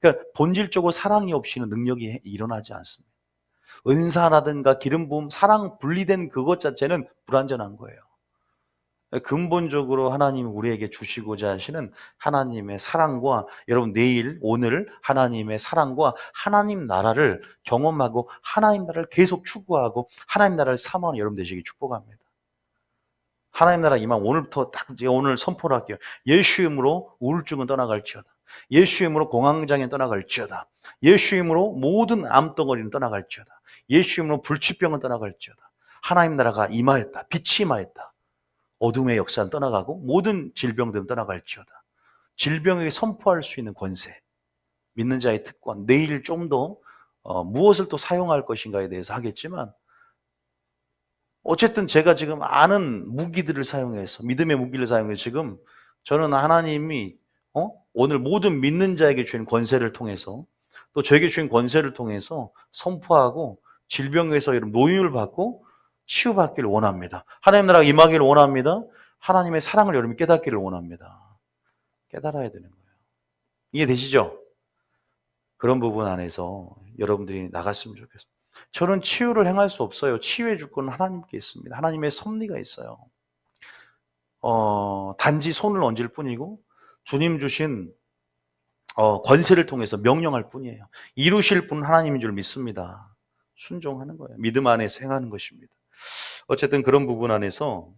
그러니까 본질적으로 사랑이 없이는 능력이 일어나지 않습니다. 은사라든가 기름 부음, 사랑 분리된 그것 자체는 불완전한 거예요. 근본적으로 하나님이 우리에게 주시고자 하시는 하나님의 사랑과 여러분 내일 오늘 하나님의 사랑과 하나님 나라를 경험하고 하나님 나라를 계속 추구하고 하나님 나라를 사모하는 여러분 되시기 축복합니다. 하나님 나라 임한 오늘부터 딱 제가 오늘 선포를 할게요. 예수 이름으로 우울증은 떠나갈지어다. 예수 이름으로 공황장애 떠나갈지어다. 예수 이름으로 모든 암덩어리는 떠나갈지어다. 예수 이름으로 불치병은 떠나갈지어다. 하나님 나라가 임하였다. 빛이 임하였다. 어둠의 역사는 떠나가고 모든 질병들은 떠나갈지어다. 질병에게 선포할 수 있는 권세, 믿는 자의 특권, 내일 좀 더 무엇을 또 사용할 것인가에 대해서 하겠지만 어쨌든 제가 지금 아는 무기들을 사용해서 믿음의 무기를 사용해서 지금 저는 하나님이 오늘 모든 믿는 자에게 주신 권세를 통해서 또 저에게 주신 권세를 통해서 선포하고 질병에서 이런 노임을 받고 치유받기를 원합니다. 하나님 나라가 임하기를 원합니다. 하나님의 사랑을 여러분이 깨닫기를 원합니다. 깨달아야 되는 거예요. 이해되시죠? 그런 부분 안에서 여러분들이 나갔으면 좋겠어요. 저는 치유를 행할 수 없어요. 치유의 주권은 하나님께 있습니다. 하나님의 섭리가 있어요. 단지 손을 얹을 뿐이고 주님 주신 권세를 통해서 명령할 뿐이에요. 이루실 분은 하나님인 줄 믿습니다. 순종하는 거예요. 믿음 안에서 행하는 것입니다. 어쨌든 그런 부분 안에서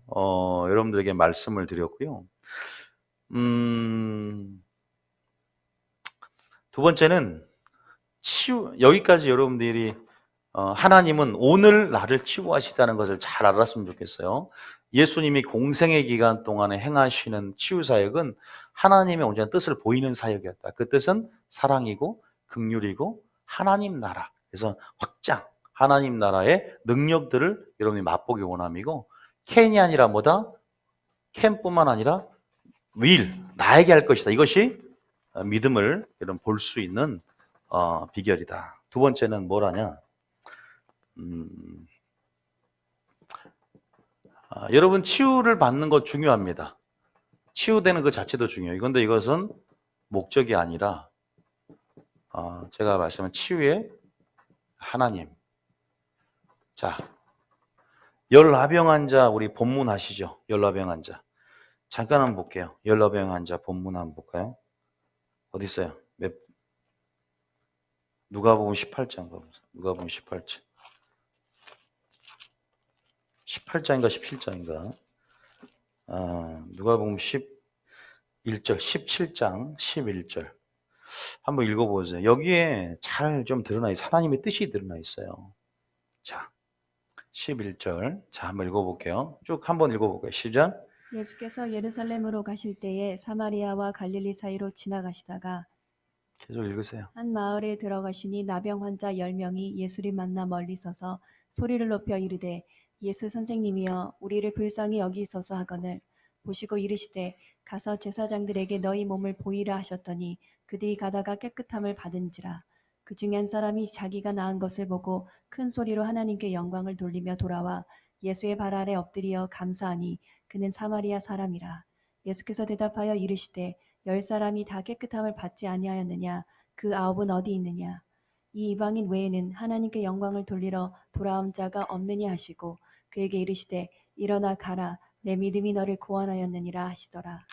여러분들에게 말씀을 드렸고요. 두 번째는 치유. 여기까지 여러분들이 하나님은 오늘 나를 치유하시다는 것을 잘 알았으면 좋겠어요. 예수님이 공생의 기간 동안에 행하시는 치유 사역은 하나님의 온전한 뜻을 보이는 사역이었다. 그 뜻은 사랑이고 긍휼이고 하나님 나라. 그래서 확장, 하나님 나라의 능력들을 여러분이 맛보기 원함이고 캔이 아니라 뭐다? 캔뿐만 아니라 will, 나에게 할 것이다. 이것이 믿음을 여러분 볼 수 있는 비결이다. 두 번째는 뭐라냐? 여러분 치유를 받는 것 중요합니다. 치유되는 것 자체도 중요해요. 그런데 이것은 목적이 아니라 제가 말씀한 치유의 하나님. 자, 열나병 환자 우리 본문 아시죠? 열나병 환자. 잠깐 한번 볼게요. 열나병 환자 본문 한번 볼까요? 어디 있어요? 누가복음 18장 가보세요. 누가복음 18장. 18장인가 17장인가? 누가복음 11절, 17장 11절. 한번 읽어보세요. 여기에 잘 좀 드러나 있어요. 하나님의 뜻이 드러나 있어요. 자, 11절. 자, 한번 읽어볼게요. 쭉 한번 읽어볼게요. 시작.
예수께서 예루살렘으로 가실 때에 사마리아와 갈릴리 사이로 지나가시다가
계속 읽으세요.
한 마을에 들어가시니 나병 환자 10명이 예수를 만나 멀리 서서 소리를 높여 이르되 예수 선생님이여 우리를 불쌍히 여기소서 하거늘 보시고 이르시되 가서 제사장들에게 너희 몸을 보이라 하셨더니 그들이 가다가 깨끗함을 받은지라. 그 중에 한 사람이 자기가 나은 것을 보고 큰 소리로 하나님께 영광을 돌리며 돌아와 예수의 발 아래 엎드려 감사하니 그는 사마리아 사람이라. 예수께서 대답하여 이르시되 10사람이 다 깨끗함을 받지 아니하였느냐? 그 9은 어디 있느냐? 이 이방인 외에는 하나님께 영광을 돌리러 돌아온 자가 없느냐 하시고 그에게 이르시되 일어나 가라 내 믿음이 너를 구원하였느니라 하시더라.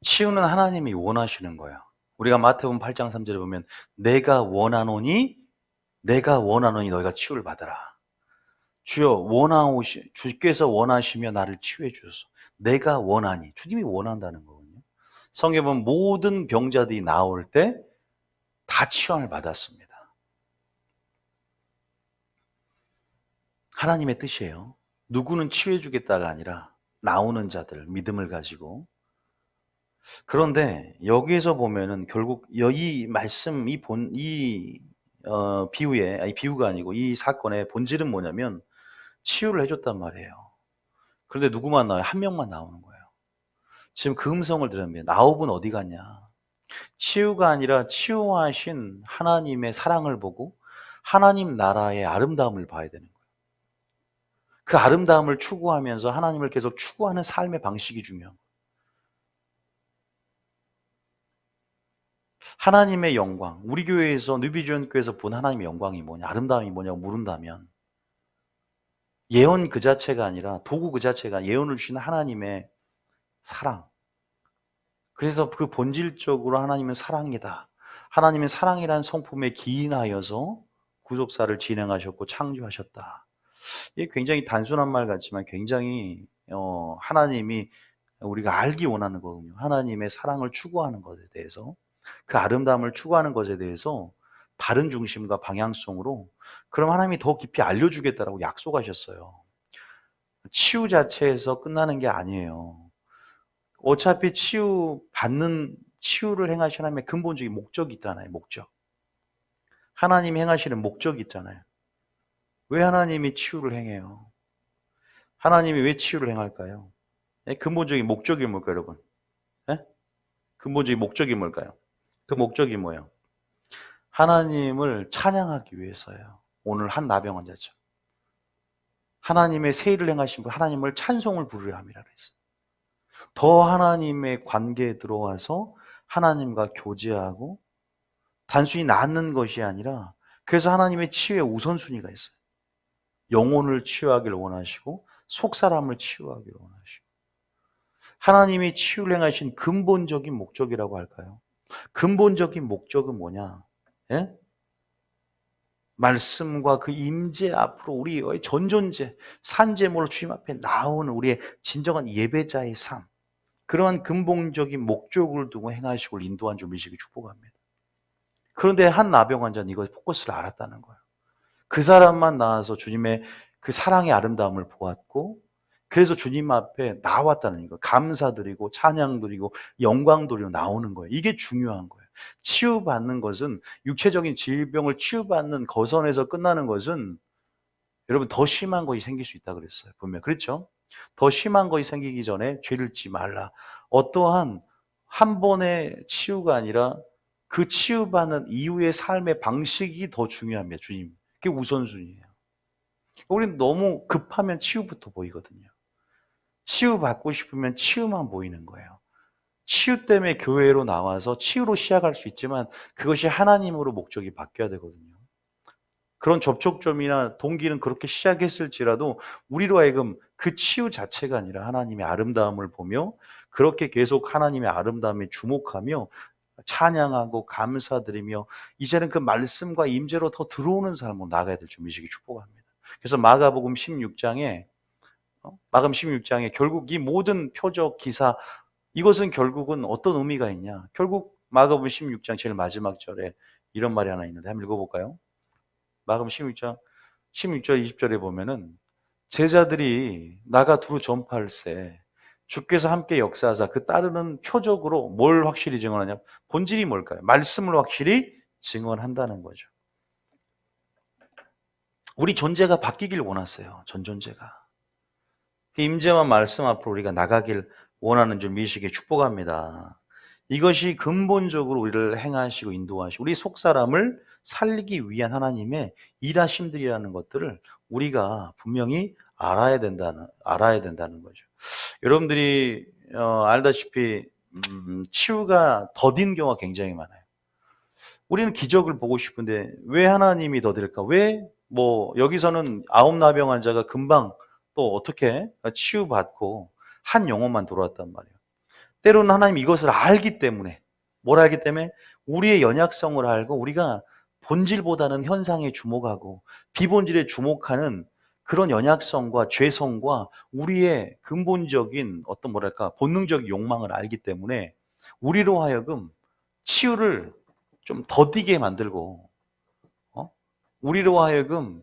치유는 하나님이 원하시는 거예요. 우리가 마태복음 8장 3절에 보면 내가 원하노니 너희가 치유를 받아라. 주여 주께서 원하시며 나를 치유해 주소서. 내가 원하니 주님이 원한다는 거거든요. 성경에 보면 모든 병자들이 나올 때 다 치유함을 받았습니다. 하나님의 뜻이에요. 누구는 치유해 주겠다가 아니라 나오는 자들 믿음을 가지고. 그런데 여기에서 보면은 결국 이 말씀 비유가 아니고 이 사건의 본질은 뭐냐면 치유를 해줬단 말이에요. 그런데 누구만 나와요? 한 명만 나오는 거예요. 지금 그 음성을 들으면 9은 어디 갔냐? 치유가 아니라 치유하신 하나님의 사랑을 보고 하나님 나라의 아름다움을 봐야 되는 거예요. 그 아름다움을 추구하면서 하나님을 계속 추구하는 삶의 방식이 중요한 거예요. 하나님의 영광, 우리 교회에서 뉴비전교회에서 본 하나님의 영광이 뭐냐, 아름다움이 뭐냐고 물은다면 예언 그 자체가 아니라 도구 그 자체가 예언을 주신 하나님의 사랑. 그래서 그 본질적으로 하나님은 사랑이다. 하나님은 사랑이라는 성품에 기인하여서 구속사를 진행하셨고 창조하셨다. 이게 굉장히 단순한 말 같지만 굉장히 하나님이 우리가 알기 원하는 거거든요. 하나님의 사랑을 추구하는 것에 대해서, 그 아름다움을 추구하는 것에 대해서 바른 중심과 방향성으로, 그럼 하나님이 더 깊이 알려주겠다라고 약속하셨어요. 치유 자체에서 끝나는 게 아니에요. 어차피 치유를 행하시는 하나님의 근본적인 목적이 있잖아요. 목적. 하나님이 행하시는 목적이 있잖아요. 왜 하나님이 치유를 행해요? 하나님이 왜 치유를 행할까요? 근본적인 목적이 뭘까요, 여러분? 네? 근본적인 목적이 뭘까요? 그 목적이 뭐예요? 하나님을 찬양하기 위해서예요. 오늘 한 나병 환자죠. 하나님의 세일을 행하신 분, 하나님을 찬송을 부르려 함이라 그랬어요. 더 하나님의 관계에 들어와서 하나님과 교제하고 단순히 낫는 것이 아니라, 그래서 하나님의 치유의 우선순위가 있어요. 영혼을 치유하기를 원하시고 속사람을 치유하기를 원하시고, 하나님이 치유를 행하신 근본적인 목적이라고 할까요? 근본적인 목적은 뭐냐? 예? 말씀과 그 임재 앞으로 우리의 전존재, 산재물로 주님 앞에 나오는 우리의 진정한 예배자의 삶, 그러한 근본적인 목적을 두고 행하시고 인도한 줄 믿으시기 축복합니다. 그런데 한 나병 환자는 이걸 포커스를 알았다는 거예요. 그 사람만 나와서 주님의 그 사랑의 아름다움을 보았고, 그래서 주님 앞에 나왔다는 거예요. 감사드리고 찬양드리고 영광드리고 나오는 거예요. 이게 중요한 거예요. 치유받는 것은, 육체적인 질병을 치유받는 거선에서 끝나는 것은, 여러분 더 심한 것이 생길 수 있다 그랬어요. 분명 그렇죠? 더 심한 것이 생기기 전에 죄를 짓지 말라. 어떠한 한 번의 치유가 아니라 그 치유받는 이후의 삶의 방식이 더 중요합니다. 주님. 그게 우선순위예요. 우리는 너무 급하면 치유부터 보이거든요. 치유받고 싶으면 치유만 보이는 거예요. 치유 때문에 교회로 나와서 치유로 시작할 수 있지만 그것이 하나님으로 목적이 바뀌어야 되거든요. 그런 접촉점이나 동기는 그렇게 시작했을지라도 우리로 하여금 그 치유 자체가 아니라 하나님의 아름다움을 보며 그렇게 계속 하나님의 아름다움에 주목하며 찬양하고 감사드리며 이제는 그 말씀과 임재로 더 들어오는 삶으로 나가야 될 줄 믿으시기 축복합니다. 그래서 마가복음 16장에 결국 이 모든 표적 기사, 이것은 결국은 어떤 의미가 있냐? 결국 마가복음 16장 제일 마지막 절에 이런 말이 하나 있는데 한번 읽어볼까요? 마가복음 16장 16절 20절에 보면은 제자들이 나가 두루 전파할세 주께서 함께 역사하사 그 따르는 표적으로 뭘 확실히 증언하냐? 본질이 뭘까요? 말씀을 확실히 증언한다는 거죠. 우리 존재가 바뀌길 원했어요. 전 존재가. 그 임재와 말씀 앞으로 우리가 나가길 원하는 줄 믿으시기에 축복합니다. 이것이 근본적으로 우리를 행하시고 인도하시고 우리 속사람을 살리기 위한 하나님의 일하심들이라는 것들을 우리가 분명히 알아야 된다는 거죠. 여러분들이 알다시피 치유가 더딘 경우가 굉장히 많아요. 우리는 기적을 보고 싶은데 왜 하나님이 더딜까? 왜 여기서는 9나병 환자가 금방 또 어떻게 치유받고 한 영혼만 돌아왔단 말이에요. 때로는 하나님 이것을 알기 때문에, 뭘 알기 때문에? 우리의 연약성을 알고 우리가 본질보다는 현상에 주목하고 비본질에 주목하는 그런 연약성과 죄성과 우리의 근본적인 본능적 욕망을 알기 때문에 우리로 하여금 치유를 좀 더디게 만들고 우리로 하여금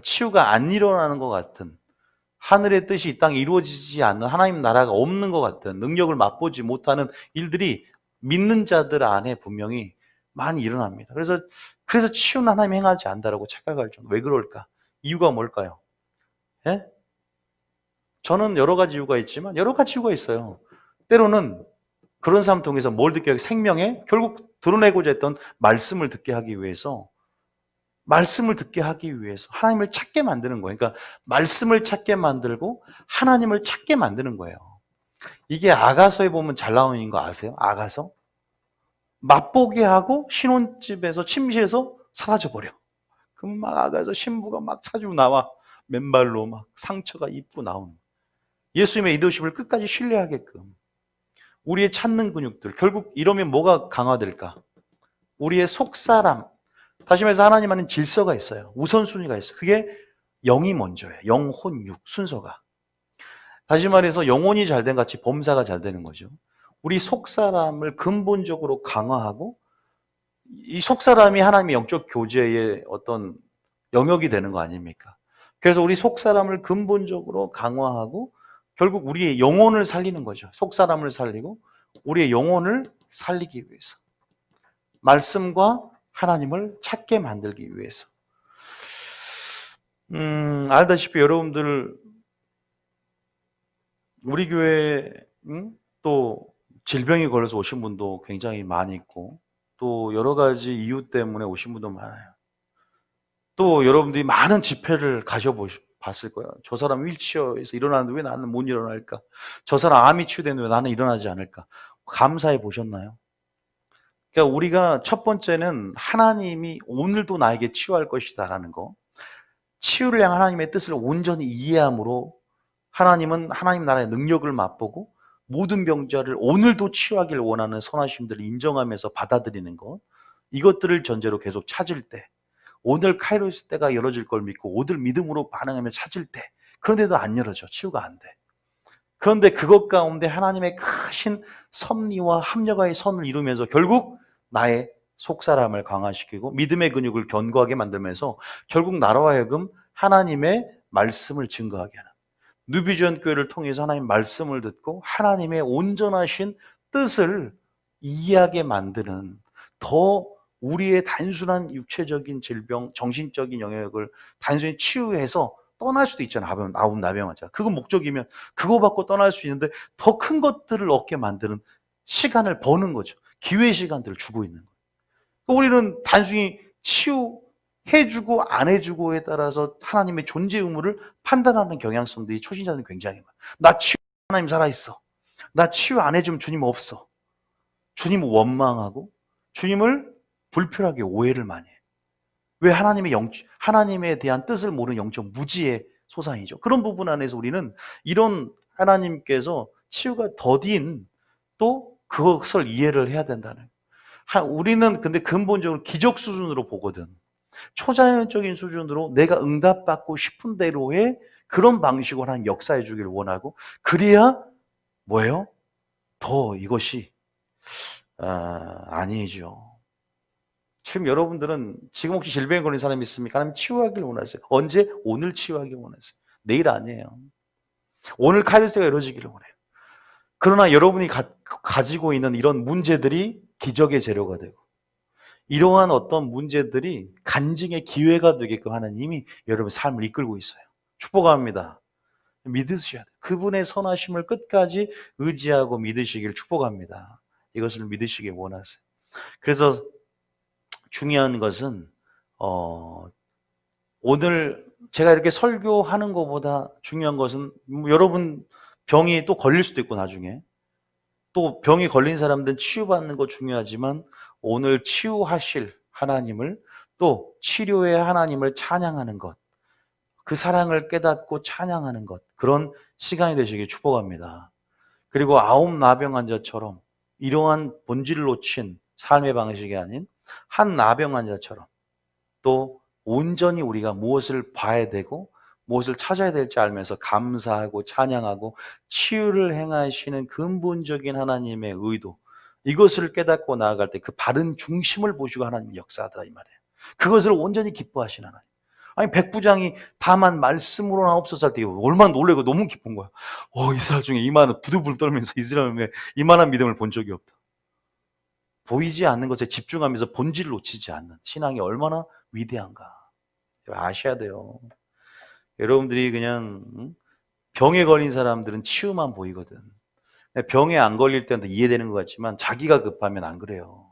치유가 안 일어나는 것 같은, 하늘의 뜻이 이 땅에 이루어지지 않는, 하나님 나라가 없는 것 같은, 능력을 맛보지 못하는 일들이 믿는 자들 안에 분명히 많이 일어납니다. 그래서 치유는 하나님이 행하지 않는다고 착각할 정도. 왜 그럴까? 이유가 뭘까요? 예? 저는 여러 가지 이유가 있지만 여러 가지 이유가 있어요. 때로는 그런 사람 통해서 뭘 듣게 하기, 생명에 결국 드러내고자 했던 말씀을 듣게 하기 위해서 하나님을 찾게 만드는 거예요. 그러니까 말씀을 찾게 만들고 하나님을 찾게 만드는 거예요. 이게 아가서에 보면 잘 나오는 거 아세요? 아가서? 맛보게 하고 신혼집에서 침실에서 사라져버려. 그럼 막 아가서 신부가 막 찾으러 나와. 맨발로 막 상처가 입고 나오는. 예수님의 리더십을 끝까지 신뢰하게끔. 우리의 찾는 근육들. 결국 이러면 뭐가 강화될까? 우리의 속사람. 다시 말해서 하나님 안에 질서가 있어요. 우선순위가 있어요. 그게 영이 먼저예요. 영, 혼, 육 순서가. 다시 말해서 영혼이 잘된 같이 범사가 잘 되는 거죠. 우리 속사람을 근본적으로 강화하고 이 속사람이 하나님의 영적 교제의 어떤 영역이 되는 거 아닙니까? 그래서 우리 속사람을 근본적으로 강화하고 결국 우리의 영혼을 살리는 거죠. 속사람을 살리고 우리의 영혼을 살리기 위해서. 말씀과 하나님을 찾게 만들기 위해서. 알다시피 여러분들 우리 교회 또 질병이 걸려서 오신 분도 굉장히 많이 있고 또 여러 가지 이유 때문에 오신 분도 많아요. 또 여러분들이 많은 집회를 가셔봤을 거예요. 저 사람 휠체어에서 일어나는데 왜 나는 못 일어날까? 저 사람 암이 치유되는데 왜 나는 일어나지 않을까? 감사해 보셨나요? 그러니까 우리가 첫 번째는 하나님이 오늘도 나에게 치유할 것이다라는 거. 치유를 향한 하나님의 뜻을 온전히 이해함으로 하나님은 하나님 나라의 능력을 맛보고 모든 병자를 오늘도 치유하기를 원하는 선하심들을 인정하면서 받아들이는 것. 이것들을 전제로 계속 찾을 때 오늘 카이로스 때가 열어질 걸 믿고 오늘 믿음으로 반응하며 찾을 때 그런데도 안 열어져. 치유가 안 돼. 그런데 그것 가운데 하나님의 크신 섭리와 합력의 선을 이루면서 결국 나의 속사람을 강화시키고 믿음의 근육을 견고하게 만들면서 결국 나로 하여금 하나님의 말씀을 증거하게 하는 뉴비전 교회를 통해서 하나님의 말씀을 듣고 하나님의 온전하신 뜻을 이해하게 만드는 더 우리의 단순한 육체적인 질병, 정신적인 영역을 단순히 치유해서 떠날 수도 있잖아요. 아홉 나병 환자. 그건 목적이면 그거 받고 떠날 수 있는데 더 큰 것들을 얻게 만드는 시간을 버는 거죠. 기회 시간들을 주고 있는 거예요. 우리는 단순히 치유해주고 안 해주고에 따라서 하나님의 존재 의무를 판단하는 경향성들이 초신자들은 굉장히 많아요. 나 치유 하나님 살아있어. 나 치유 안 해주면 주님 없어. 주님을 원망하고 주님을 불필요하게 오해를 많이 해요. 왜 하나님에 대한 뜻을 모르는 영적 무지의 소상이죠. 그런 부분 안에서 우리는 이런 하나님께서 치유가 더딘 또 그것을 이해를 해야 된다는. 우리는 근데 근본적으로 기적 수준으로 보거든. 초자연적인 수준으로 내가 응답받고 싶은 대로의 그런 방식으로 하나님 역사해 주기를 원하고 그래야 뭐예요? 더 이것이 아니죠. 지금 여러분들은 지금 혹시 질병에 걸린 사람이 있습니까? 하나님 치유하기를 원하세요. 언제? 오늘 치유하기를 원하세요. 내일 아니에요. 오늘 카이로스가 이루어지기를 원해요. 그러나 여러분이 가지고 있는 이런 문제들이 기적의 재료가 되고 이러한 어떤 문제들이 간증의 기회가 되게끔 하나님이 여러분의 삶을 이끌고 있어요. 축복합니다. 믿으셔야 돼요. 그분의 선하심을 끝까지 의지하고 믿으시길 축복합니다. 이것을 믿으시길 원하세요. 그래서 중요한 것은 오늘 제가 이렇게 설교하는 것보다 중요한 것은 여러분 병이 또 걸릴 수도 있고 나중에 또 병이 걸린 사람들은 치유받는 거 중요하지만 오늘 치유하실 하나님을 또 치료의 하나님을 찬양하는 것, 그 사랑을 깨닫고 찬양하는 것, 그런 시간이 되시길 축복합니다. 그리고 아홉 나병 환자처럼 이러한 본질을 놓친 삶의 방식이 아닌 한 나병 환자처럼 또 온전히 우리가 무엇을 봐야 되고 무엇을 찾아야 될지 알면서 감사하고 찬양하고 치유를 행하시는 근본적인 하나님의 의도, 이것을 깨닫고 나아갈 때 그 바른 중심을 보시고 하나님이 역사하더라 이 말이에요. 그것을 온전히 기뻐하시는 하나님. 아니 백부장이 다만 말씀으로 나옵소서 할 때 얼마나 놀래고 너무 기쁜 거야. 이스라엘 중에 이만한 부들부들 떨면서 이스라엘에 이만한 믿음을 본 적이 없다. 보이지 않는 것에 집중하면서 본질을 놓치지 않는 신앙이 얼마나 위대한가 아셔야 돼요. 여러분들이 그냥 병에 걸린 사람들은 치유만 보이거든. 병에 안 걸릴 때는 이해되는 것 같지만 자기가 급하면 안 그래요.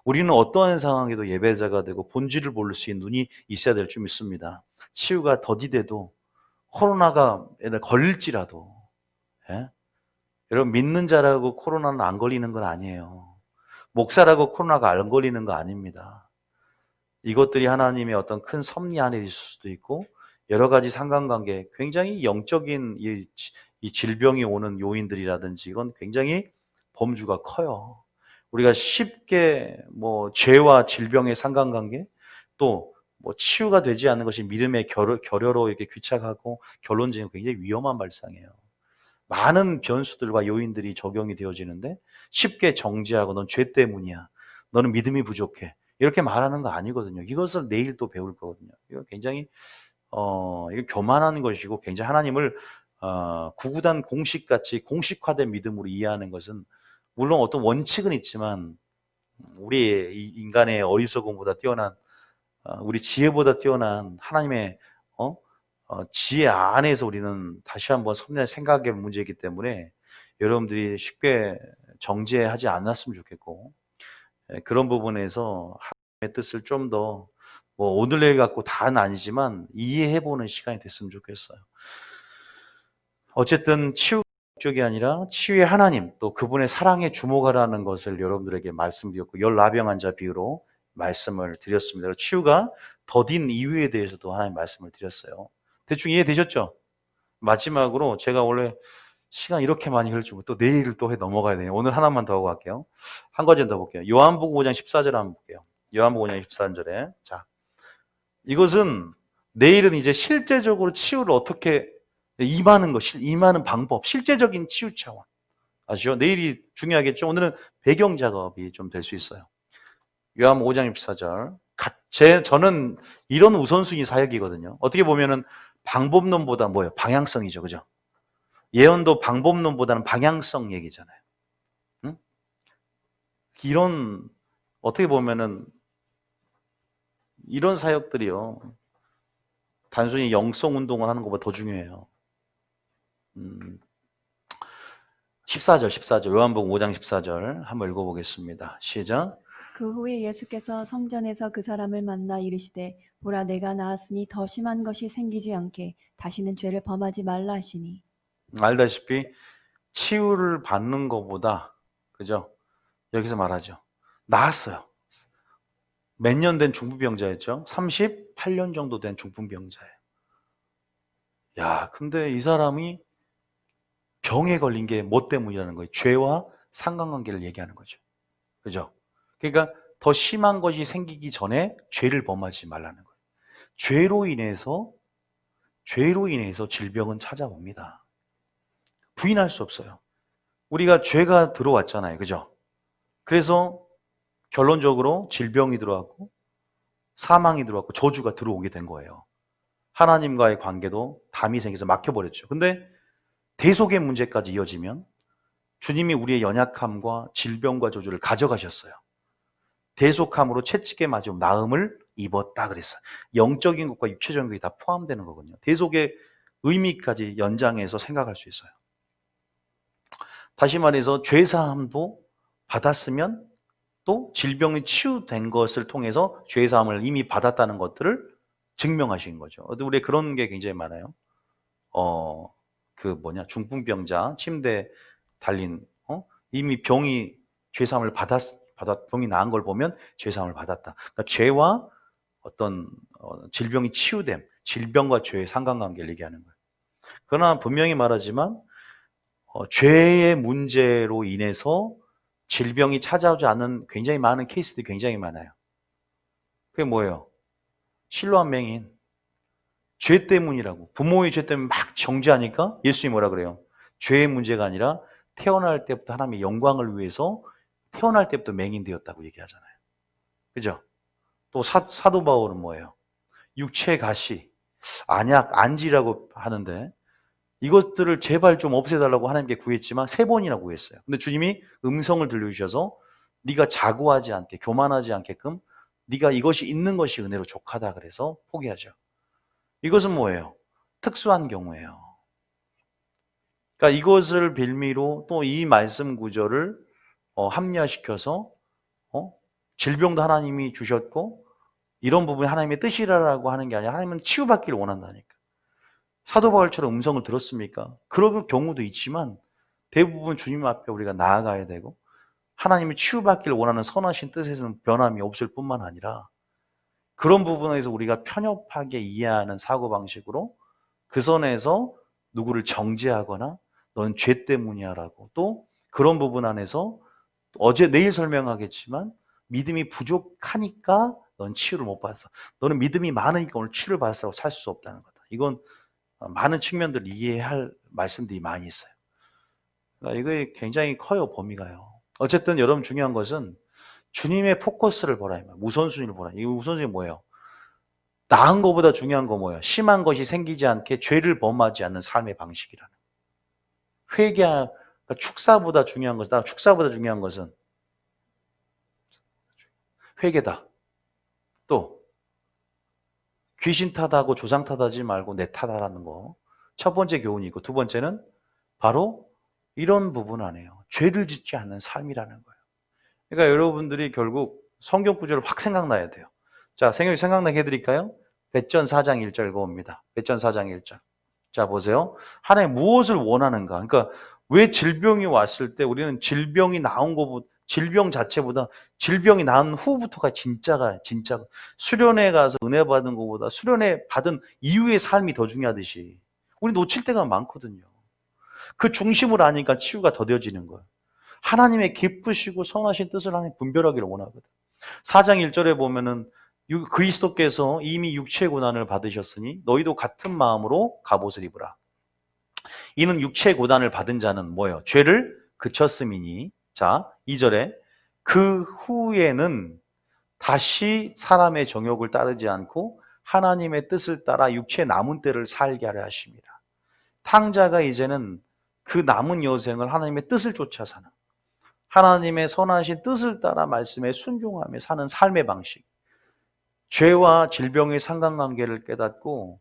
우리는 어떠한 상황에도 예배자가 되고 본질을 볼 수 있는 눈이 있어야 될 줄 믿습니다. 치유가 더디돼도 코로나가 걸릴지라도 여러분 믿는 자라고 코로나는 안 걸리는 건 아니에요. 목사라고 코로나가 안 걸리는 거 아닙니다. 이것들이 하나님의 어떤 큰 섭리 안에 있을 수도 있고 여러 가지 상관관계, 굉장히 영적인 이 질병이 오는 요인들이라든지 이건 굉장히 범주가 커요. 우리가 쉽게 뭐 죄와 질병의 상관관계 또 뭐 치유가 되지 않는 것이 믿음의 결여로 이렇게 귀착하고 결론적인 굉장히 위험한 발상이에요. 많은 변수들과 요인들이 적용이 되어지는데 쉽게 정지하고 넌 죄 때문이야. 너는 믿음이 부족해. 이렇게 말하는 거 아니거든요. 이것을 내일 또 배울 거거든요. 이거 굉장히 이거 교만한 것이고 굉장히 하나님을 구구단 공식같이 공식화된 믿음으로 이해하는 것은 물론 어떤 원칙은 있지만 우리 인간의 어리석음보다 뛰어난 우리 지혜보다 뛰어난 하나님의 지혜 안에서 우리는 다시 한번 섭리한 생각의 문제이기 때문에 여러분들이 쉽게 정죄하지 않았으면 좋겠고 그런 부분에서 하나님의 뜻을 좀 더 뭐 오늘 내일 갖고 다는 아니지만 이해해보는 시간이 됐으면 좋겠어요. 어쨌든 치유가 목적이 아니라 치유의 하나님 또 그분의 사랑에 주목하라는 것을 여러분들에게 말씀드렸고 열나병 환자 비유로 말씀을 드렸습니다. 치유가 더딘 이유에 대해서도 하나님 말씀을 드렸어요. 대충 이해되셨죠? 마지막으로 제가 원래 시간 이렇게 많이 흐를 줄 또 내일을 또 해 넘어가야 돼요. 오늘 하나만 더 하고 갈게요. 한 가지 더 볼게요. 요한복음 5장 14절 한번 볼게요. 요한복음 5장 14절에 자 이것은 내일은 이제 실제적으로 치유를 어떻게 임하는 것, 임하는 방법, 실제적인 치유 차원 아시죠? 내일이 중요하겠죠. 오늘은 배경 작업이 좀 될 수 있어요. 요한복음 5장 14절 저는 이런 우선순위 사역이거든요. 어떻게 보면은 방법론보다 뭐예요? 방향성이죠. 그죠? 예언도 방법론보다는 방향성 얘기잖아요. 응? 이런 어떻게 보면은 이런 사역들이요. 단순히 영성 운동을 하는 것보다 더 중요해요. 14절 요한복음 5장 14절 한번 읽어보겠습니다. 시작.
그 후에 예수께서 성전에서 그 사람을 만나 이르시되 보라 내가 나았으니 더 심한 것이 생기지 않게 다시는 죄를 범하지 말라 하시니
알다시피 치유를 받는 것보다 그죠? 여기서 말하죠. 나았어요. 몇 년 된 중풍병자였죠? 38년 정도 된 중풍병자예요. 야, 근데 이 사람이 병에 걸린 게 뭐 때문이라는 거예요? 죄와 상관관계를 얘기하는 거죠. 그죠? 그러니까 더 심한 것이 생기기 전에 죄를 범하지 말라는 거예요. 죄로 인해서 질병은 찾아옵니다. 부인할 수 없어요. 우리가 죄가 들어왔잖아요. 그죠? 그래서 결론적으로 질병이 들어왔고 사망이 들어왔고 저주가 들어오게 된 거예요. 하나님과의 관계도 담이 생겨서 막혀버렸죠. 근데 대속의 문제까지 이어지면 주님이 우리의 연약함과 질병과 저주를 가져가셨어요. 대속함으로 채찍에 맞음 나음을 입었다 그랬어요. 영적인 것과 육체적인 것이 다 포함되는 거거든요. 대속의 의미까지 연장해서 생각할 수 있어요. 다시 말해서 죄사함도 받았으면 또 질병이 치유된 것을 통해서 죄사함을 이미 받았다는 것들을 증명하신 거죠. 우리 그런 게 굉장히 많아요. 중풍병자 침대에 달린 이미 병이 죄사함을 병이 나은 걸 보면 죄사함을 받았다. 그러니까 죄와 어떤 질병이 치유됨, 질병과 죄의 상관관계를 얘기하는 거예요. 그러나 분명히 말하지만 죄의 문제로 인해서 질병이 찾아오지 않는 굉장히 많은 케이스들이 굉장히 많아요. 그게 뭐예요? 실로암 맹인. 죄 때문이라고. 부모의 죄 때문에 막 정죄하니까 예수님이 뭐라 그래요? 죄의 문제가 아니라 태어날 때부터 하나님의 영광을 위해서 태어날 때부터 맹인되었다고 얘기하잖아요. 그죠? 또 사도 바울은 뭐예요? 육체 가시, 안약, 안지라고 하는데 이것들을 제발 좀 없애달라고 하나님께 구했지만 3번이나 구했어요. 근데 주님이 음성을 들려주셔서 네가 자고하지 않게, 교만하지 않게끔 네가 이것이 있는 것이 은혜로 족하다 그래서 포기하죠. 이것은 뭐예요? 특수한 경우예요. 그러니까 이것을 빌미로 또 이 말씀 구절을 합리화시켜서 질병도 하나님이 주셨고 이런 부분이 하나님의 뜻이라고 하는 게 아니라 하나님은 치유받기를 원한다니까. 사도 바울처럼 음성을 들었습니까? 그런 경우도 있지만 대부분 주님 앞에 우리가 나아가야 되고 하나님이 치유받기를 원하는 선하신 뜻에서는 변함이 없을 뿐만 아니라 그런 부분에서 우리가 편협하게 이해하는 사고방식으로 그 선에서 누구를 정죄하거나 넌 죄 때문이야 라고, 또 그런 부분 안에서 내일 설명하겠지만 믿음이 부족하니까 넌 치유를 못 받았어. 너는 믿음이 많으니까 오늘 치유를 받았다고 살 수 없다는 거다. 이건 많은 측면들을 이해할 말씀들이 많이 있어요. 그러니까 이게 굉장히 커요, 범위가요. 어쨌든 여러분 중요한 것은 주님의 포커스를 보라. 우선순위를 보라. 이 우선순위 뭐예요? 나은 것보다 중요한 거 뭐예요? 심한 것이 생기지 않게 죄를 범하지 않는 삶의 방식이라는. 그러니까 축사보다 중요한 것은, 축사보다 중요한 것은 회개다. 또 귀신 탓하고 조상 탓하지 말고 내 탓하라는 거. 첫 번째 교훈이고, 두 번째는 바로 이런 부분 아니에요. 죄를 짓지 않는 삶이라는 거예요. 그러니까 여러분들이 결국 성경 구절을 확 생각나야 돼요. 자, 생각나게 해드릴까요? 베전 4장 1절 봅니다. 베전 4장 1절. 자, 보세요. 하나님 무엇을 원하는가? 그러니까 왜 질병이 왔을 때 우리는 질병이 나온 것보다, 질병 자체보다 질병이 난 후부터가 진짜 수련회 가서 은혜 받은 것보다 수련회 받은 이후의 삶이 더 중요하듯이 우리 놓칠 때가 많거든요. 그 중심을 아니까 치유가 더뎌지는 거예요. 하나님의 기쁘시고 선하신 뜻을 하나님 분별하기를 원하거든. 4장 1절에 보면은 그리스도께서 이미 육체의 고난을 받으셨으니 너희도 같은 마음으로 갑옷을 입으라. 이는 육체의 고난을 받은 자는 뭐예요? 죄를 그쳤음이니. 자, 2절에 그 후에는 다시 사람의 정욕을 따르지 않고 하나님의 뜻을 따라 육체의 남은 때를 살게 하려 하십니다. 탕자가 이제는 그 남은 여생을 하나님의 뜻을 쫓아 사는, 하나님의 선하신 뜻을 따라 말씀에 순종하며 사는 삶의 방식, 죄와 질병의 상관관계를 깨닫고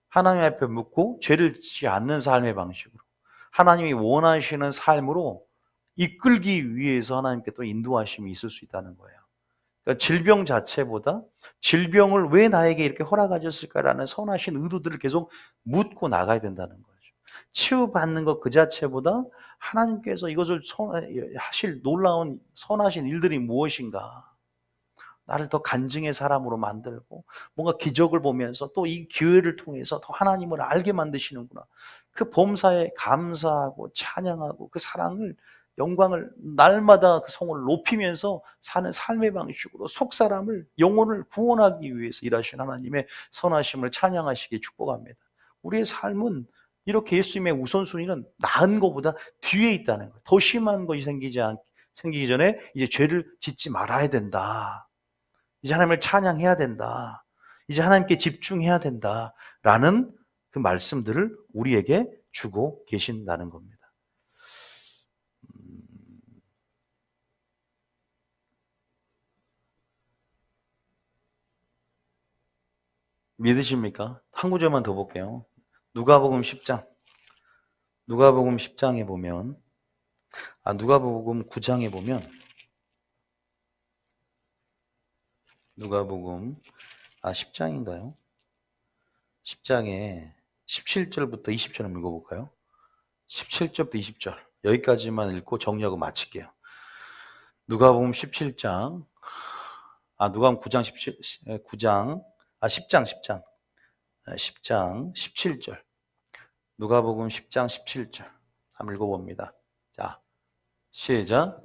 하나님 앞에 묻고 죄를 짓지 않는 삶의 방식으로 하나님이 원하시는 삶으로 이끌기 위해서 하나님께 또 인도하심이 있을 수 있다는 거예요. 그러니까 질병 자체보다 질병을 왜 나에게 이렇게 허락하셨을까라는 선하신 의도들을 계속 묻고 나가야 된다는 거죠. 치유받는 것 그 자체보다 하나님께서 이것을 하실 놀라운 선하신 일들이 무엇인가, 나를 더 간증의 사람으로 만들고 뭔가 기적을 보면서 또 이 기회를 통해서 더 하나님을 알게 만드시는구나. 그 범사에 감사하고 찬양하고 그 사랑을, 영광을 날마다 그 성을 높이면서 사는 삶의 방식으로 속사람을, 영혼을 구원하기 위해서 일하신 하나님의 선하심을 찬양하시기 축복합니다. 우리의 삶은 이렇게 예수님의 우선순위는 나은 것보다 뒤에 있다는 거예요. 더 심한 것이 생기기 전에 이제 죄를 짓지 말아야 된다. 이제 하나님을 찬양해야 된다. 이제 하나님께 집중해야 된다. 라는 그 말씀들을 우리에게 주고 계신다는 겁니다. 믿으십니까? 한 구절만 더 볼게요. 누가복음 10장. 누가복음 10장에 보면, 누가복음 9장에 보면, 누가복음 10장인가요? 10장에 17절부터 20절 한번 읽어볼까요? 17절부터 20절 여기까지만 읽고 정리하고 마칠게요. 누가복음 17장, 누가복음 9장 10장 17절. 누가복음 10장 17절 한번 읽어봅니다. 자, 시작.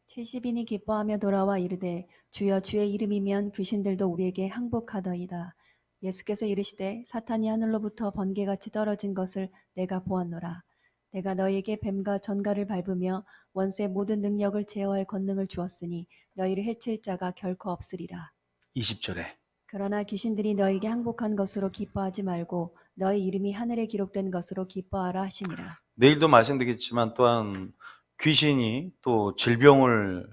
70인이 기뻐하며 돌아와 이르되 주여 주의 이름이면 귀신들도 우리에게 항복하더이다. 예수께서 이르시되 사탄이 하늘로부터 번개같이 떨어진 것을 내가 보았노라. 내가 너희에게 뱀과 전갈을 밟으며 원수의 모든 능력을 제어할 권능을 주었으니 너희를 해칠 자가 결코 없으리라.
20절에
그러나 귀신들이 너희에게 항복한 것으로 기뻐하지 말고 너희 이름이 하늘에 기록된 것으로 기뻐하라 하시니라.
내일도 말씀드리겠지만 또한 귀신이 또 질병을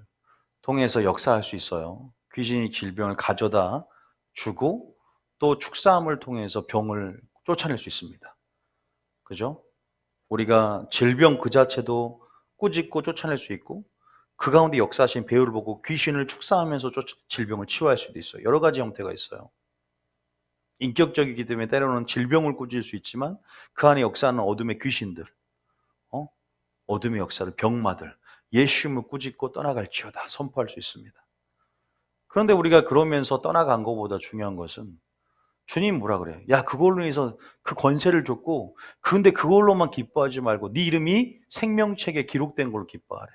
통해서 역사할 수 있어요. 귀신이 질병을 가져다 주고 또 축사함을 통해서 병을 쫓아낼 수 있습니다. 그죠? 우리가 질병 그 자체도 꾸짖고 쫓아낼 수 있고 그 가운데 역사하신 배우를 보고 귀신을 축사하면서 질병을 치유할 수도 있어요. 여러 가지 형태가 있어요. 인격적이기 때문에 때로는 질병을 꾸짖을 수 있지만 그 안에 역사하는 어둠의 귀신들, 어둠의 역사를 병마들, 예수님을 꾸짖고 떠나갈지어다 선포할 수 있습니다. 그런데 우리가 그러면서 떠나간 것보다 중요한 것은 주님 뭐라 그래요? 야, 그걸로 해서 그 권세를 줬고, 근데 그걸로만 기뻐하지 말고 네 이름이 생명책에 기록된 걸로 기뻐하래.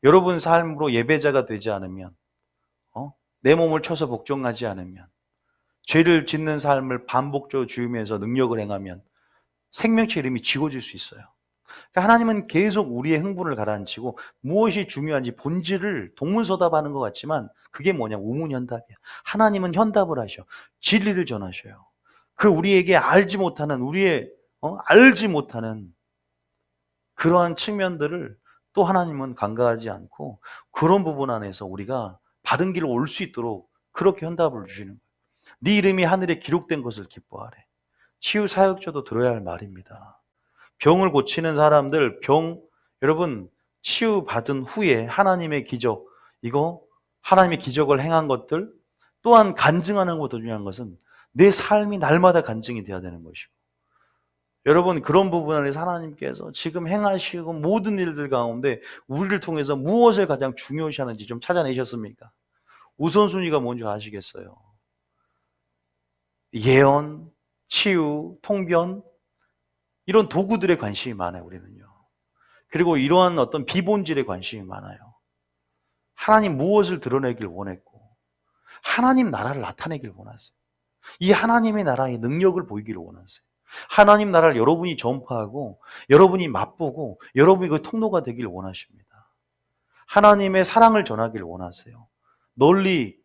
여러분 삶으로 예배자가 되지 않으면, 내 몸을 쳐서 복종하지 않으면, 죄를 짓는 삶을 반복적으로 지으면서 능력을 행하면 생명체 이름이 지워질 수 있어요. 그러니까 하나님은 계속 우리의 흥분을 가라앉히고 무엇이 중요한지 본질을 동문서답하는 것 같지만 그게 뭐냐? 우문현답이야. 하나님은 현답을 하셔. 진리를 전하셔요. 그 우리에게 알지 못하는 알지 못하는 그러한 측면들을 또 하나님은 간과하지 않고 그런 부분 안에서 우리가 바른 길로 올 수 있도록 그렇게 현답을 주시는 거예요. 네 이름이 하늘에 기록된 것을 기뻐하래. 치유 사역자도 들어야 할 말입니다. 병을 고치는 사람들, 여러분, 치유받은 후에 하나님의 기적, 이거 하나님의 기적을 행한 것들, 또한 간증하는 것도 중요한 것은 내 삶이 날마다 간증이 돼야 되는 것이고, 여러분, 그런 부분 안에서 하나님께서 지금 행하시고 모든 일들 가운데 우리를 통해서 무엇을 가장 중요시 하는지 좀 찾아내셨습니까? 우선순위가 뭔지 아시겠어요? 예언, 치유, 통변, 이런 도구들에 관심이 많아요, 우리는요. 그리고 이러한 어떤 비본질에 관심이 많아요. 하나님 무엇을 드러내길 원했고, 하나님 나라를 나타내길 원하세요. 이 하나님의 나라의 능력을 보이기를 원하세요. 하나님 나라를 여러분이 전파하고, 여러분이 맛보고, 여러분이 그 통로가 되길 원하십니다. 하나님의 사랑을 전하길 원하세요. 널리,